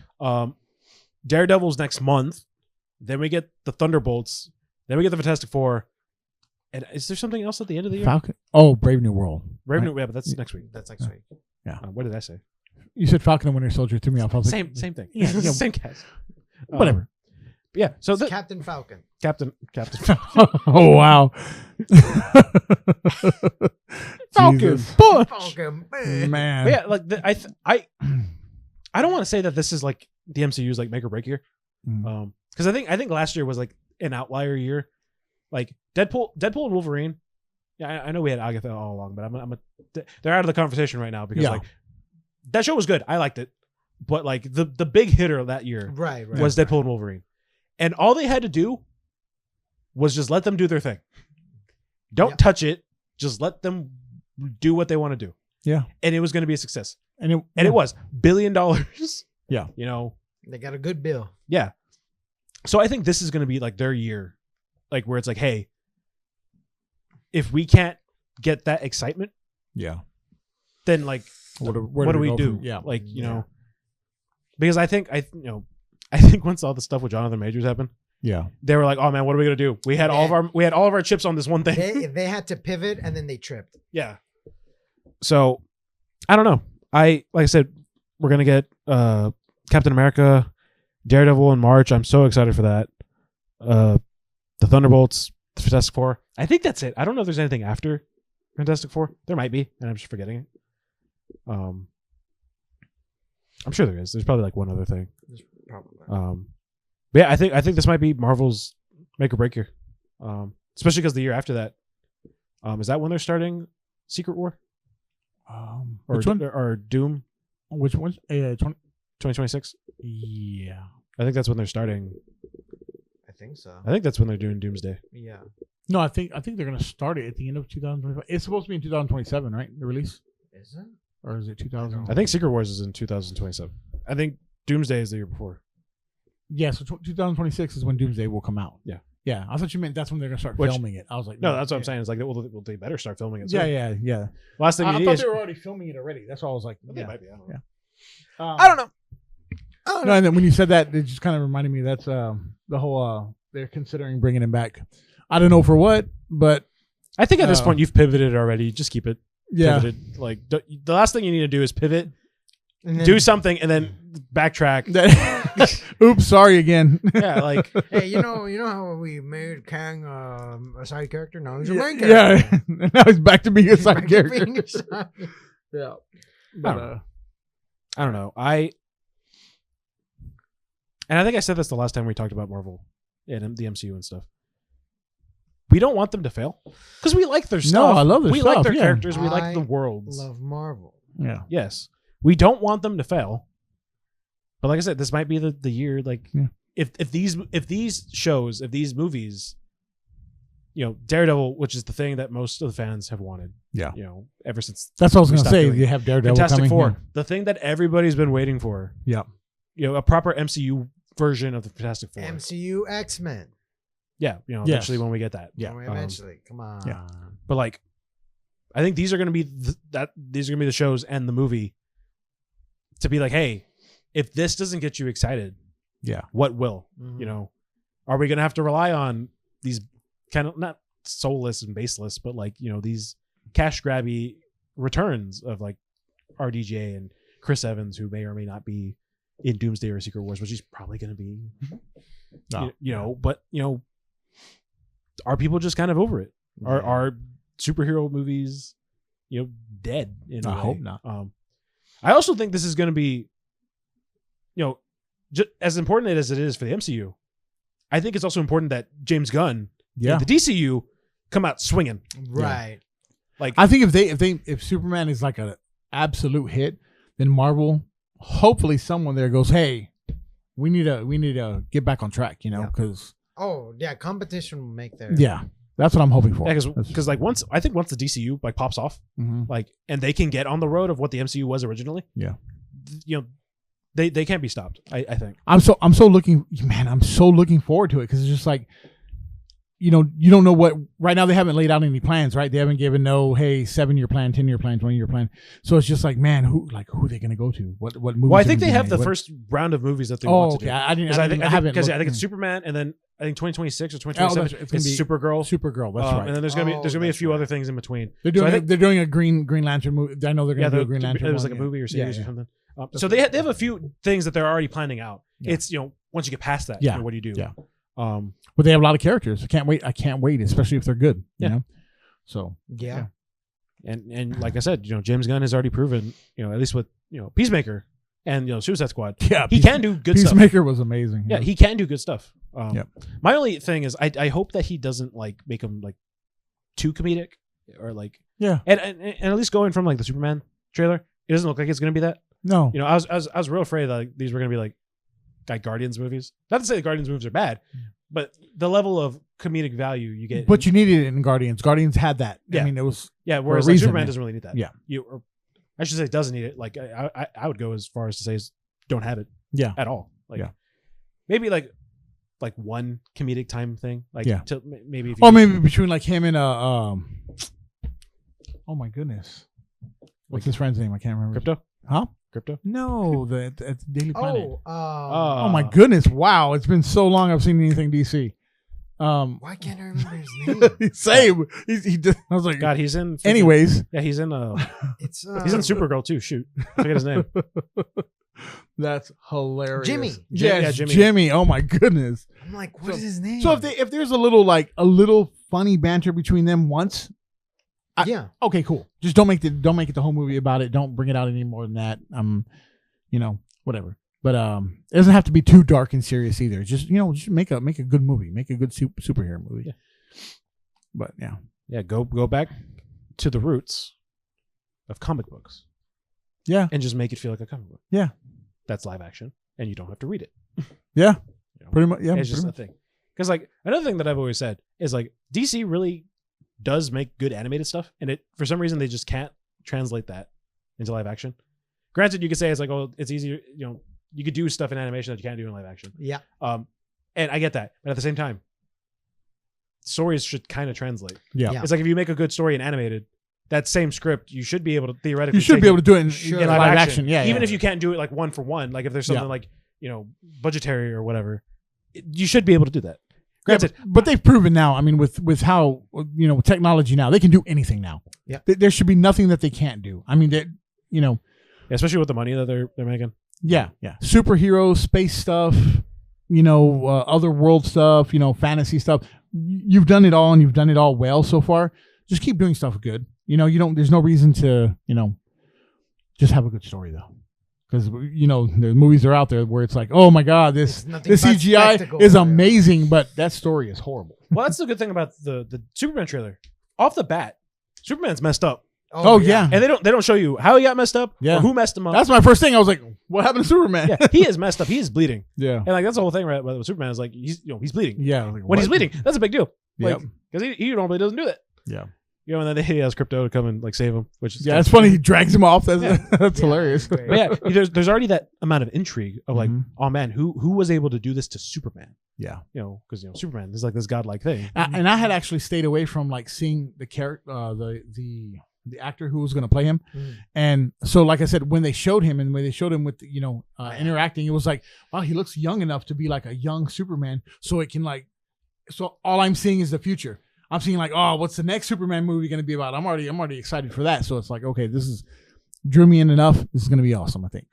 Daredevil's next month. Then we get the Thunderbolts. Then we get the Fantastic Four. And is there something else at the end of the year? Falcon. Oh, Brave New World. Brave New, yeah, but that's next week. That's next week. What did I say? You said Falcon and Winter Soldier threw me off. I was like, Same thing. Yeah, yeah. Same cast. Whatever. Yeah. So It's the Captain Falcon. Captain. Oh wow. Falcon. Jesus. Bush. Falcon. Man. But yeah, like I don't want to say that this is like the MCU's like make or break year. Mm. Because I think last year was like an outlier year. Like Deadpool and Wolverine. Yeah, I know we had Agatha all along, but they're out of the conversation right now because Yeah. like that show was good. I liked it, but like the big hitter that year Right. was Deadpool and Wolverine, and all they had to do was just let them do their thing. Don't Yep. touch it. Just let them do what they want to do. Yeah. And it was going to be a success, And it was $1 billion. Yeah. You know. They got a good bill. Yeah. So I think this is going to be like their year, like where it's like, hey, if we can't get that excitement, Yeah. then like, Where what do we go do? from- Yeah. Like, you Yeah. know, because I think once all the stuff with Jonathan Majors happened, Yeah. they were like, oh man, what are we going to do? We had all of our chips on this one thing. They had to pivot and then they tripped. Yeah. So I don't know. Like I said, we're going to get Captain America, Daredevil in March. I'm so excited for that. The Thunderbolts, the Fantastic Four. I think that's it. I don't know if there's anything after Fantastic Four. There might be, and I'm just forgetting it. I'm sure there is. There's probably like one other thing. Probably. But yeah, I think this might be Marvel's make or break year. Especially because the year after that, is that when they're starting Secret War? Or, Which one? Or Doom Which one? 2026? Yeah. I think that's when they're starting. I think so. I think that's when they're doing Doomsday. Yeah. No, I think they're gonna start it at the end of 2025. It's supposed to be in 2027, right? The release, Is it? or is it 2000? I think Secret Wars is in 2027. I think Doomsday is the year before. Yeah, so 2026 is when Doomsday will come out. Yeah. Yeah, I thought you meant that's when they're gonna start Which- filming it. I was like, No, that's what I'm yeah. saying. It's like, well, they better start filming it. Yeah, soon. yeah. Last thing you I need thought is. they were already filming it already. That's all I was like. They Yeah. might be. I don't know. Yeah. I don't know. No, and then when you said that, it just kind of reminded me that's the whole they're considering bringing him back. I don't know for what, but I think at this point you've pivoted already. Just keep it yeah. pivoted. Like the last thing you need to do is pivot, And then, do something, and then backtrack. Oops, sorry again. Yeah, like hey, you know how we made Kang a side character? No, he's a main yeah. character. And now he's back to being a He's side back to character. being a side- Yeah. I don't know. And I think I said this the last time we talked about Marvel and the MCU and stuff. We don't want them to fail because we like their stuff. I love their we stuff, like their yeah. characters. We like I the worlds. Love Marvel. Yeah. Yes, we don't want them to fail. But like I said, this might be the year. Like Yeah. if these shows, if these movies, you know, Daredevil, which is the thing that most of the fans have wanted. Yeah. You know, ever since That's what I was We gonna stopped say. doing You have Daredevil Fantastic coming. Four, Yeah. the thing that everybody's been waiting for. Yeah. You know, a proper MCU version of the Fantastic Four. MCU X-Men. Yeah, you know, Yes. eventually when we get that. Yeah. Eventually. Come on. Yeah. But like, I think these are going to be these are going to be the shows and the movie to be like, hey, if this doesn't get you excited, Yeah. what will? Mhm. You know, are we going to have to rely on these kind of not soulless and baseless, but like, you know, these cash grabby returns of like RDJ and Chris Evans, who may or may not be in Doomsday or Secret Wars, which he's probably going to be. No. You know, but you know, are people just kind of over it? Are superhero movies, you know, dead in a I way? hope not. I also think this is going to be, you know, as important as it is for the MCU. I think it's also important that James Gunn, Yeah. and the DCU, come out swinging. Right. Like, I think if Superman is like an absolute hit, then Marvel, hopefully someone there goes, hey, we need to get back on track, you know, Yeah. because Oh, yeah. Competition will make their. yeah, that's what I'm hoping for. because like once the DCU like pops off, Mhm. like, and they can get on the road of what the MCU was originally. Yeah. You know, they can't be stopped. I think. I'm so looking forward to it because it's just like, you know, you don't know what right now. They haven't laid out any plans, right? They haven't given no, hey, 7-year plan, 10-year plan, 20-year plan. So it's just like, man, who are they going to go to? What movies? Well, I are think gonna they be have made? the What- first round of movis that they Oh, want to okay. do. I Because I think haven't it's looked- Superman, and then I think 2026 or Oh, 2027. that's right. It's gonna It's be Supergirl. Supergirl. That's right. And then there's gonna be a that's few right. other things in between. They're So doing I think- they're doing a Green Lantern movie. I know they're Yeah, gonna do a Green Lantern. it was one, like a movie or yeah. series Yeah, or something. That's So what they have a few things that they're already planning out. Yeah. It's once you get past that, Yeah. what do you do? Yeah. But they have a lot of characters. I can't wait, especially if they're good. Yeah. You know. So Yeah. and like I said, James Gunn has already proven, at least with Peacemaker and Suicide Squad, yeah, he can do good stuff. Peacemaker was amazing. Yeah, he can do good stuff. Yep. My only thing is, I hope that he doesn't make him too comedic or Yeah. and at least going from the Superman trailer, it doesn't look like it's gonna be that. No. I was real afraid that these were gonna be like Guardians movies. Not to say the Guardians movies are bad, but the level of comedic value you get. But you needed it in Guardians. Guardians had that. Yeah. I mean, it was whereas reason, Superman yeah. doesn't really need that. Yeah. Or I should say doesn't need it. I would go as far as to say don't have it. Yeah. At all. Yeah. Maybe like one comedic time thing. Yeah. Maybe. If or maybe between him and oh my goodness, what's his friend's name? I can't remember. Crypto. Huh? Crypto. No, the Daily Planet. Oh, Oh my goodness! Wow, it's been so long I've seen anything DC. why can't I remember his name? Same. He did, I was like, God, he's in. anyways, Yeah, he's in. It's He's in Supergirl too. Shoot, I forget his name. that's hilarious. Jimmy. Yes, Yeah, Jimmy. Jimmy. Oh my goodness. I'm like, what is his name? So if there's a little funny banter between them once, yeah, okay, cool. Just don't make it the whole movie about it. Don't bring it out any more than that. Whatever. But it doesn't have to be too dark and serious either. Just just make a good movie. Make a good superhero movie. Yeah. But yeah. Yeah, go back to the roots of comic books. Yeah. And just make it feel like a comic book. Yeah. That's live action, and you don't have to read it. Yeah. You know? Pretty much. Yeah. It's just pretty a thing. Because another thing that I've always said is DC really does make good animated stuff, and for some reason they just can't translate that into live action. Granted, you could say it's easier. You could do stuff in animation that you can't do in live action. yeah, And I get that, but at the same time, stories should kind of translate. Yeah. Yeah. It's like if you make a good story in animated, that same script you should be able to theoretically. You should take be able to do it in Sure. in live action. Yeah. even yeah. if you can't do it one for one. If there's something Yeah. budgetary or whatever, you should be able to do that. Yeah, Granted, but they've proven now. I mean, with how with technology now, they can do anything now. Yeah. There should be nothing that they can't do. I mean, especially with the money that they're making. yeah, superhero, space stuff, other world stuff, fantasy stuff. You've done it all, and you've done it all well so far. Just keep doing stuff good. You don't. There's no reason to just have a good story though, because the movies are out there where it's like, oh my god, this It's nothing but CGI spectacle. is amazing, but that story is horrible. Well, that's the good thing about the Superman trailer. Off the bat, Superman's messed up, Oh, yeah. and they don't show you how he got messed up Yeah. or who messed him up. That's my first thing. I was like, what happened to Superman? yeah, he is messed up. He is bleeding, Yeah. and that's the whole thing, right? With Superman is he's bleeding. Yeah. I was like, When he's what? bleeding, that's a big deal. Yep. Because he normally doesn't do that. Yeah. And then he has Crypto to come and save him, which is Yeah, it's funny. He drags him off. That's, Yeah. that's hilarious. Great. But yeah, there's already that amount of intrigue of Mhm. oh man, who was able to do this to Superman? Yeah. Because Superman is this godlike thing. And I had actually stayed away from seeing the character, the actor who was going to play him. Mm. And so, like I said, when they showed him and when they showed him with interacting, it was like, wow, he looks young enough to be like a young Superman. So it can so all I'm seeing is the future. I'm seeing oh, what's the next Superman movie going to be about? I'm already excited for that. So it's like, okay, this is drew me in enough. This is going to be awesome, I think.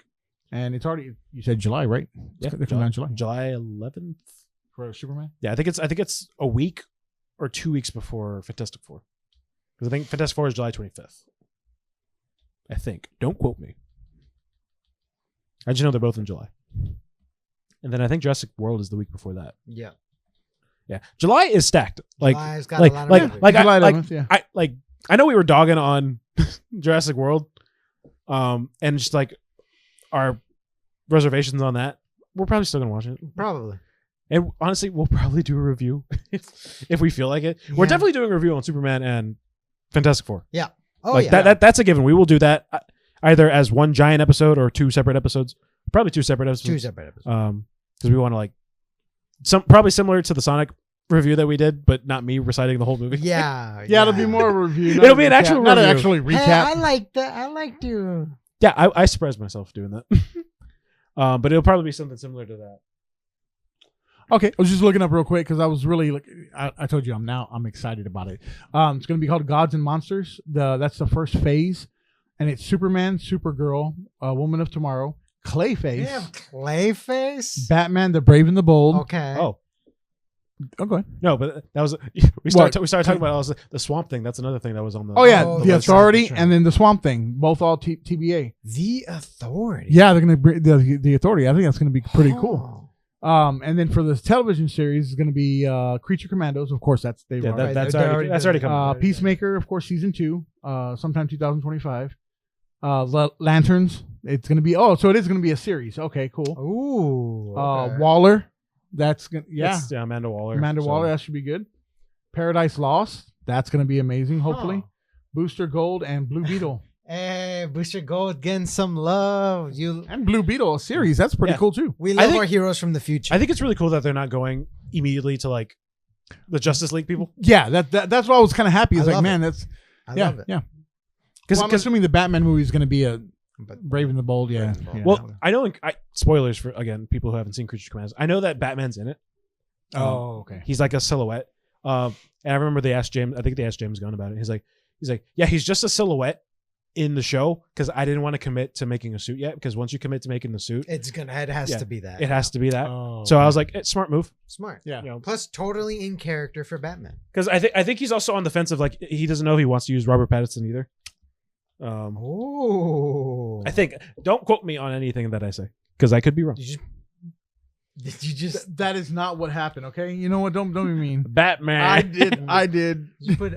And it's already, you said July, right? Yeah, They're coming out in July July 11th. for Superman. Yeah, I think it's a week or 2 weeks before Fantastic Four. Because I think Fantastic Four is July 25th. I think. Don't quote me. I just know they're both in July. And then I think Jurassic World is the week before that. Yeah. Yeah, July is stacked. July's got a lot of movies. July 11th, yeah. I know we were dogging on Jurassic World, and just our reservations on that. We're probably still gonna watch it, Probably. and honestly, we'll probably do a review if we feel like it. We're Yeah. definitely doing a review on Superman and Fantastic Four. Oh, yeah. That's a given. We will do that either as one giant episode or 2 separate episodes. Probably 2 separate episodes. 2 separate episodes. Because we want to probably similar to the Sonic review that we did, but not me reciting the whole movie. Yeah. Yeah, it'll be more of a review. It'll be an actual not review. actually recap. Hey, I like that. I like to. Yeah, I surprised myself doing that. But it'll probably be something similar to that. Okay, I was just looking up real quick because I was really like, I told you I'm excited about it. It's going to be called Gods and Monsters. That's the first phase, and it's Superman, Supergirl, Woman of Tomorrow, Clayface, Damn, Clayface. Batman, the Brave and the Bold. Okay. Oh Okay. no, but that was we started talking about the Swamp Thing. That's another thing that was on the. Oh yeah, Oh, the that's Authority right, that's right. and then the Swamp Thing, both all TBA. The Authority. Yeah, they're going to bring the Authority. I think that's going to be pretty cool. Oh. And then for the television series, is going to be Creature Commandos. Of course, that's Yeah, Right, that's they're already already coming. done. Peacemaker, of course, season 2, sometime 2025. Lanterns. It's going to be so it is going to be a series. Okay, cool. Ooh. Okay. Waller. That's gonna It's, Amanda Waller. Amanda so- Waller. That should be good. Paradise Lost. That's going to be amazing. Hopefully. Huh. Booster Gold and Blue Beetle. Hey, Booster Gold getting some love. And Blue Beetle a series. That's pretty Yeah. cool too. We I love think- our heroes from the future. I think it's really cool that they're not going immediately to like the Justice League people Yeah, that's why I was kind of happy. It's I like, love man, it. that's I yeah, love it. yeah. because Well, I'm assuming the Batman movie is going to be a But Brave and the Bold. Yeah. Brave and the Bold. yeah. well, I know. Spoilers for again people who haven't seen Creature Commandos. I know that Batman's in it. Okay. He's like a silhouette. And I remember they asked James. I think they asked James Gunn about it. He's like, yeah, he's just a silhouette in the show because I didn't want to commit to making a suit yet. Because once you commit to making the suit, it has Yeah. to be that. it has to be that. Oh, So I okay. was like, smart move. Smart. Yeah. You know, Plus, totally in character for Batman. because I think he's also on the fence of like he doesn't know if he wants to use Robert Pattinson either. Oh. I think don't quote me on anything that I say because I could be wrong. Did you just That is not what happened. Okay. You know what? Don't be mean. Batman. I did. did you put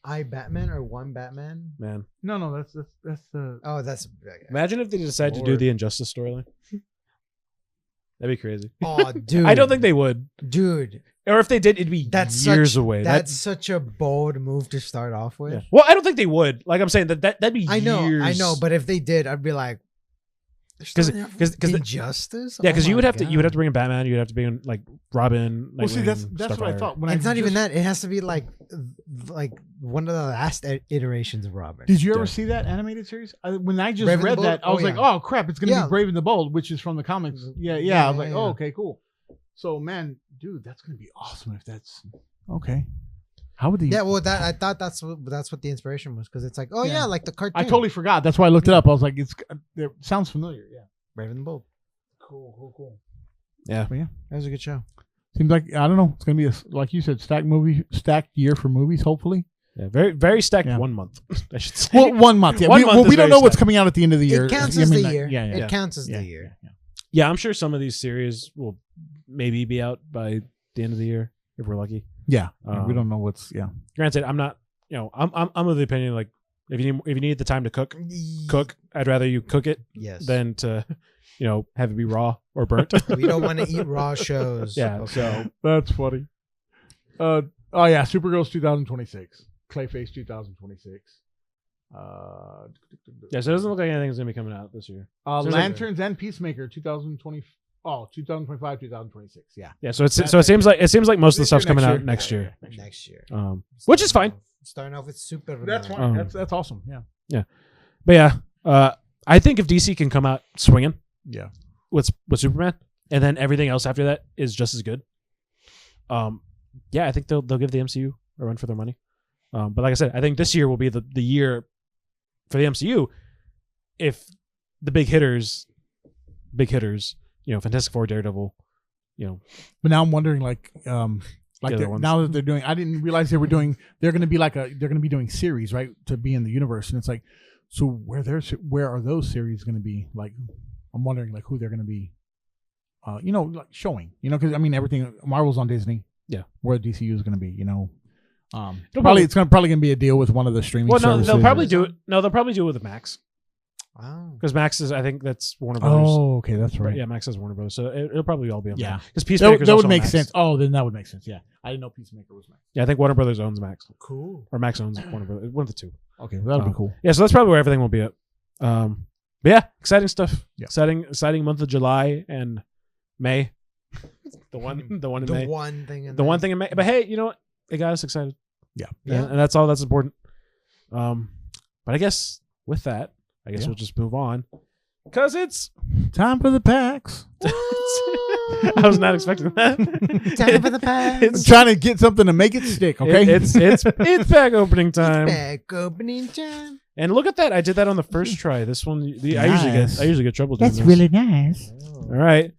I Batman or one Batman? Man, No. That's the. Oh, that's imagine if they decide to do Lord. the Injustice storyline. That'd be crazy. Oh, dude. I don't think they would. Dude, Or if they did, it'd be that's years such, away. That's such a bold move to start off with. Yeah. Well, I don't think they would. Like I'm saying that'd be I know, years. but if they did, I'd be like, because Injustice. yeah, because Oh you would my have to God. bring in Batman. You'd have to bring in like Robin. Well, see, that's Nightwing, what I Starfire. thought when And it's not even just- that. It has to be like one of the last iterations of Robin. Did you ever Yeah. see that animated series? When I just Brave and the read Bold? that, I was Oh, like, yeah. "Oh crap! It's gonna Yeah. be Brave and the Bold," which is from the comics. Yeah. Yeah, I was like, yeah, "Oh, yeah. okay, cool." So, man, dude, that's gonna be awesome if that's okay. How would they? Yeah, well, that I thought that's what the inspiration was because it's like, oh Yeah. yeah, like the cartoon. I totally forgot. That's why I looked it up. I was like, it sounds familiar. Yeah. Brave and the Bold. Cool. Yeah. But yeah, That was a good show. seems like I don't know. It's gonna be like you said, stacked year for movies. Hopefully. Yeah, very very stacked Yeah. 1 month. I should say. Well, 1 month. Yeah. 1 we month is we don't very know what's stacked. coming out at the end of the year. It counts I as mean, the like, year. Yeah. It counts as Yeah, the year. yeah. Yeah, I'm sure some of these series will maybe be out by the end of the year if we're lucky. Yeah. Um, We don't know what's. Yeah. Granted, I'm not. I'm of the opinion like if you need the time to cook, I'd rather you cook it Yes. than to have it be raw or burnt. we don't want to eat raw shows. Yeah, Okay. so That's funny. Oh yeah, Supergirl's 2026, Clayface 2026. yeah, so it doesn't look like anything's gonna be coming out this year. So it's like- Lanterns and Peacemaker 2020. Oh, 2025, 2026. Yeah. Yeah, so it seems like most of the This stuff's year, coming next out year. next Yeah, year. yeah, next year. Which is fine. Starting off with Superman. That's fine. Um, That's awesome. Yeah. But yeah, I think if DC can come out swinging Yeah. with Superman, and then everything else after that is just as good. Yeah, I think they'll give the MCU a run for their money. But like I said, I think this year will be the year for the MCU if the big hitters, Fantastic Four, Daredevil, But now I'm wondering, like other ones. now that they're doing, I didn't realize they're going to be they're going to be doing series, right, to be in the universe, and it's like, so where are those series going to be? Like, I'm wondering like who they're going to be, like showing, because I mean everything Marvel's on Disney, Yeah. where DCU is going to be, It'll probably it's probably going to be a deal with one of the streaming. well, no, services. they'll probably do it. No, they'll probably do it with Max Wow. because Max is, I think that's Warner Brothers. Oh, okay, that's right. Yeah, Max has Warner Brothers, so it'll probably all be on. Yeah. because Peacemaker That would make sense. Oh, then that would make sense. Yeah, I didn't know Peacemaker was Max. Yeah, I think Warner Brothers owns Max, Cool. or Max owns Warner Brothers. One of the two. Okay, well, that'd be Um, cool. Yeah, so that's probably where everything will be at. But yeah, exciting stuff. Yeah. Exciting month of July and May. the one in The May. one thing. In The one there. thing in May. But hey, you know what? It got us excited. Yeah. Yeah. And that's all that's important. But I guess with that, Yeah. we'll just move on. Because it's Time for the packs. it's I was not expecting that. Time for the pack. I'm trying to get something to make it stick. Okay. It's pack opening time. Back opening time. And look at that! I did that on the first try. This one, I usually get trouble doing That's this. really nice. All right.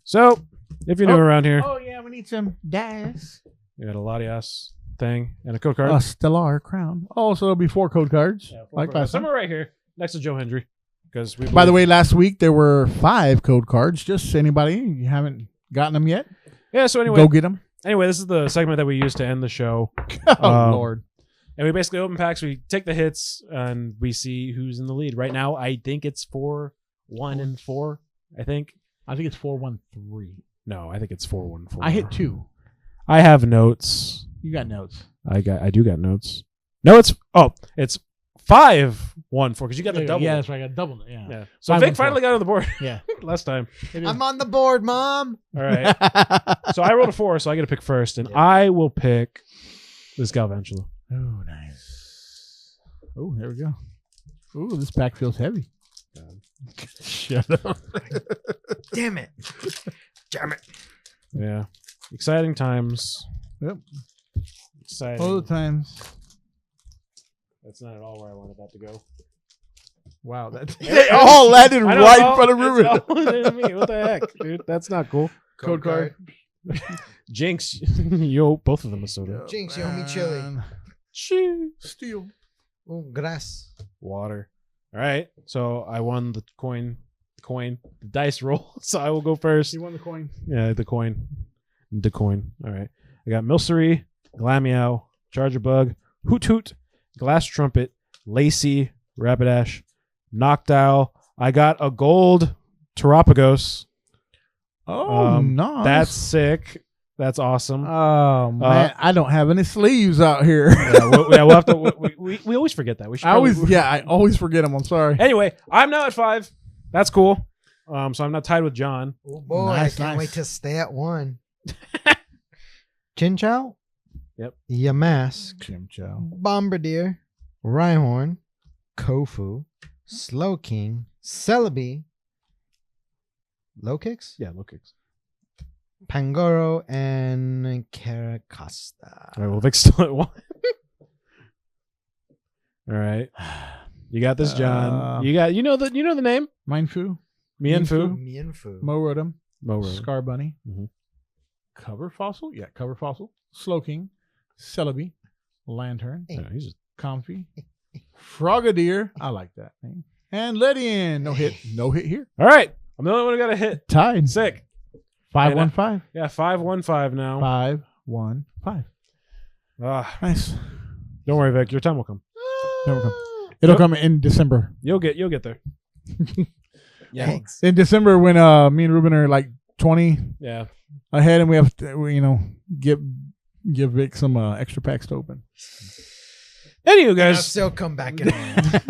So, if you're new around here, Oh yeah, we need some dice. we got a Latias thing and a code card. A stellar crown. Oh, so there'll be 4 code cards. Yeah, like last time. somewhere right here next to Joe Hendry. Because By the way, last week there were 5 code cards. Just anybody, you haven't gotten them yet, yeah. So anyway, go get them. anyway, this is the segment that we use to end the show. Oh Lord. And we basically open packs, we take the hits, and we see who's in the lead. Right now, I think it's 4-1 and 4. I think. I think it's 4-1-3. No, I think it's 4-1-4. I hit 2. I have notes. You got notes. I do got notes. No, it's 5-1-4 because you got the double. Yeah, that's right. I got double. Yeah. Yeah. So 5-1-4. Vic finally got on the board Yeah. last time. I'm on the board, Mom. All right. So I rolled a 4, so I get to pick first, and I will pick this Galvantula. Oh, nice. Oh, there we go. Ooh, this pack feels heavy. Shut up. Damn it. Damn it. Yeah. Exciting times. Yep. Exciting. All the times. That's not at all where I wanted that to go. Wow, that's It all landed I know, right it's in all- front of it's Ruben. all landed me. What the heck, dude? That's not cool. Code card. Jinx, you owe both of them a soda. Jinx, you owe me chili. Man. Chee. Steel. Oh, grass. Water. All right. So I won the dice roll. So I will go first. You won the coin. Yeah, the coin. All right. I got Milcery, Glameow, Charger Bug, Hoot Hoot, Glass Trumpet, Lacey, Rapidash, Noctowl. I got a gold Terapagos. Oh, nice. That's sick. That's awesome. Oh man, I don't have any sleeves out here. we'll have to. We always forget that. We should. I Probably, always forget them. I'm sorry. Anyway, I'm now at 5. That's cool. So I'm not tied with John. Oh, boy. Nice, I can't nice. wait to stay at 1. Chinchou. Yep. Yamask. Chimchow. Bombardier. Rhyhorn. Kofu. Slowking. Celebi. Low kicks. Yeah, low kicks. Pangoro and Caracosta. All right. Well, Vic's still at 1. All right. You got this, John. You know the name. Mindfu. Mienfu. Mienfu. Morodum. Mower. Scar Bunny. Mhm. Cover Fossil. Yeah, Cover Fossil. Slowking. Celebi. Lantern. Yeah, he's just, Comfy. Frogadier. I like that name. And Ledian. No hit. No hit here. all right. I'm the only one who got a hit. Tied. Sick. 5-1-5. Yeah, 5-1-5 now. 5-1-5. Ah, Nice. don't worry, Vic. Your time will come. It'll come in December. You'll get there. Yeah. Thanks. In December, when me and Ruben are like 20 Yeah. ahead, and we have to, give Vic some extra packs to open. Anyway, I'll guys, still come back in. Hand.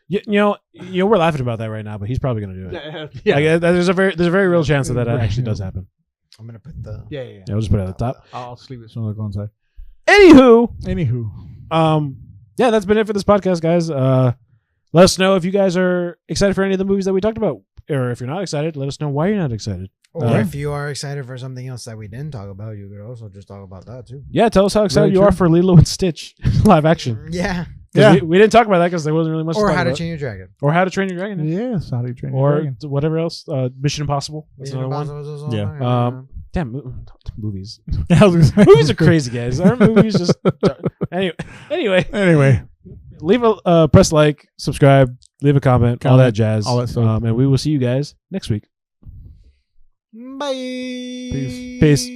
we're laughing about that right now, but he's probably gonna do it. Yeah. Like, there's a very real chance that actually does happen. I'm going to put the. Yeah. Yeah, we'll just put it at the top. I'll sleep it as soon as I go inside. Anywho, Anywho. yeah, that's been it for this podcast, guys. Let us know if you guys are excited for any of the movies that we talked about, or if you're not excited, let us know why you're not excited. Or if you are excited for something else that we didn't talk about, you could also just talk about that too. Yeah, tell us how excited Very you true. are for Lilo and Stitch live action. Yeah. 'Cause Yeah. we didn't talk about that because there wasn't really much. Or to talk How to about. Train Your Dragon. Or How to Train Your Dragon. Yes, how do you train your Or dragon? whatever else. Mission Impossible. That's Mission another one. Impossible is also Yeah. on there. Damn, movies. I was gonna say- Movies are crazy, guys. Our movies just. Anyway, leave a press like, subscribe, leave a comment, all that jazz, all that stuff. and we will see you guys next week. Bye. Peace. Peace.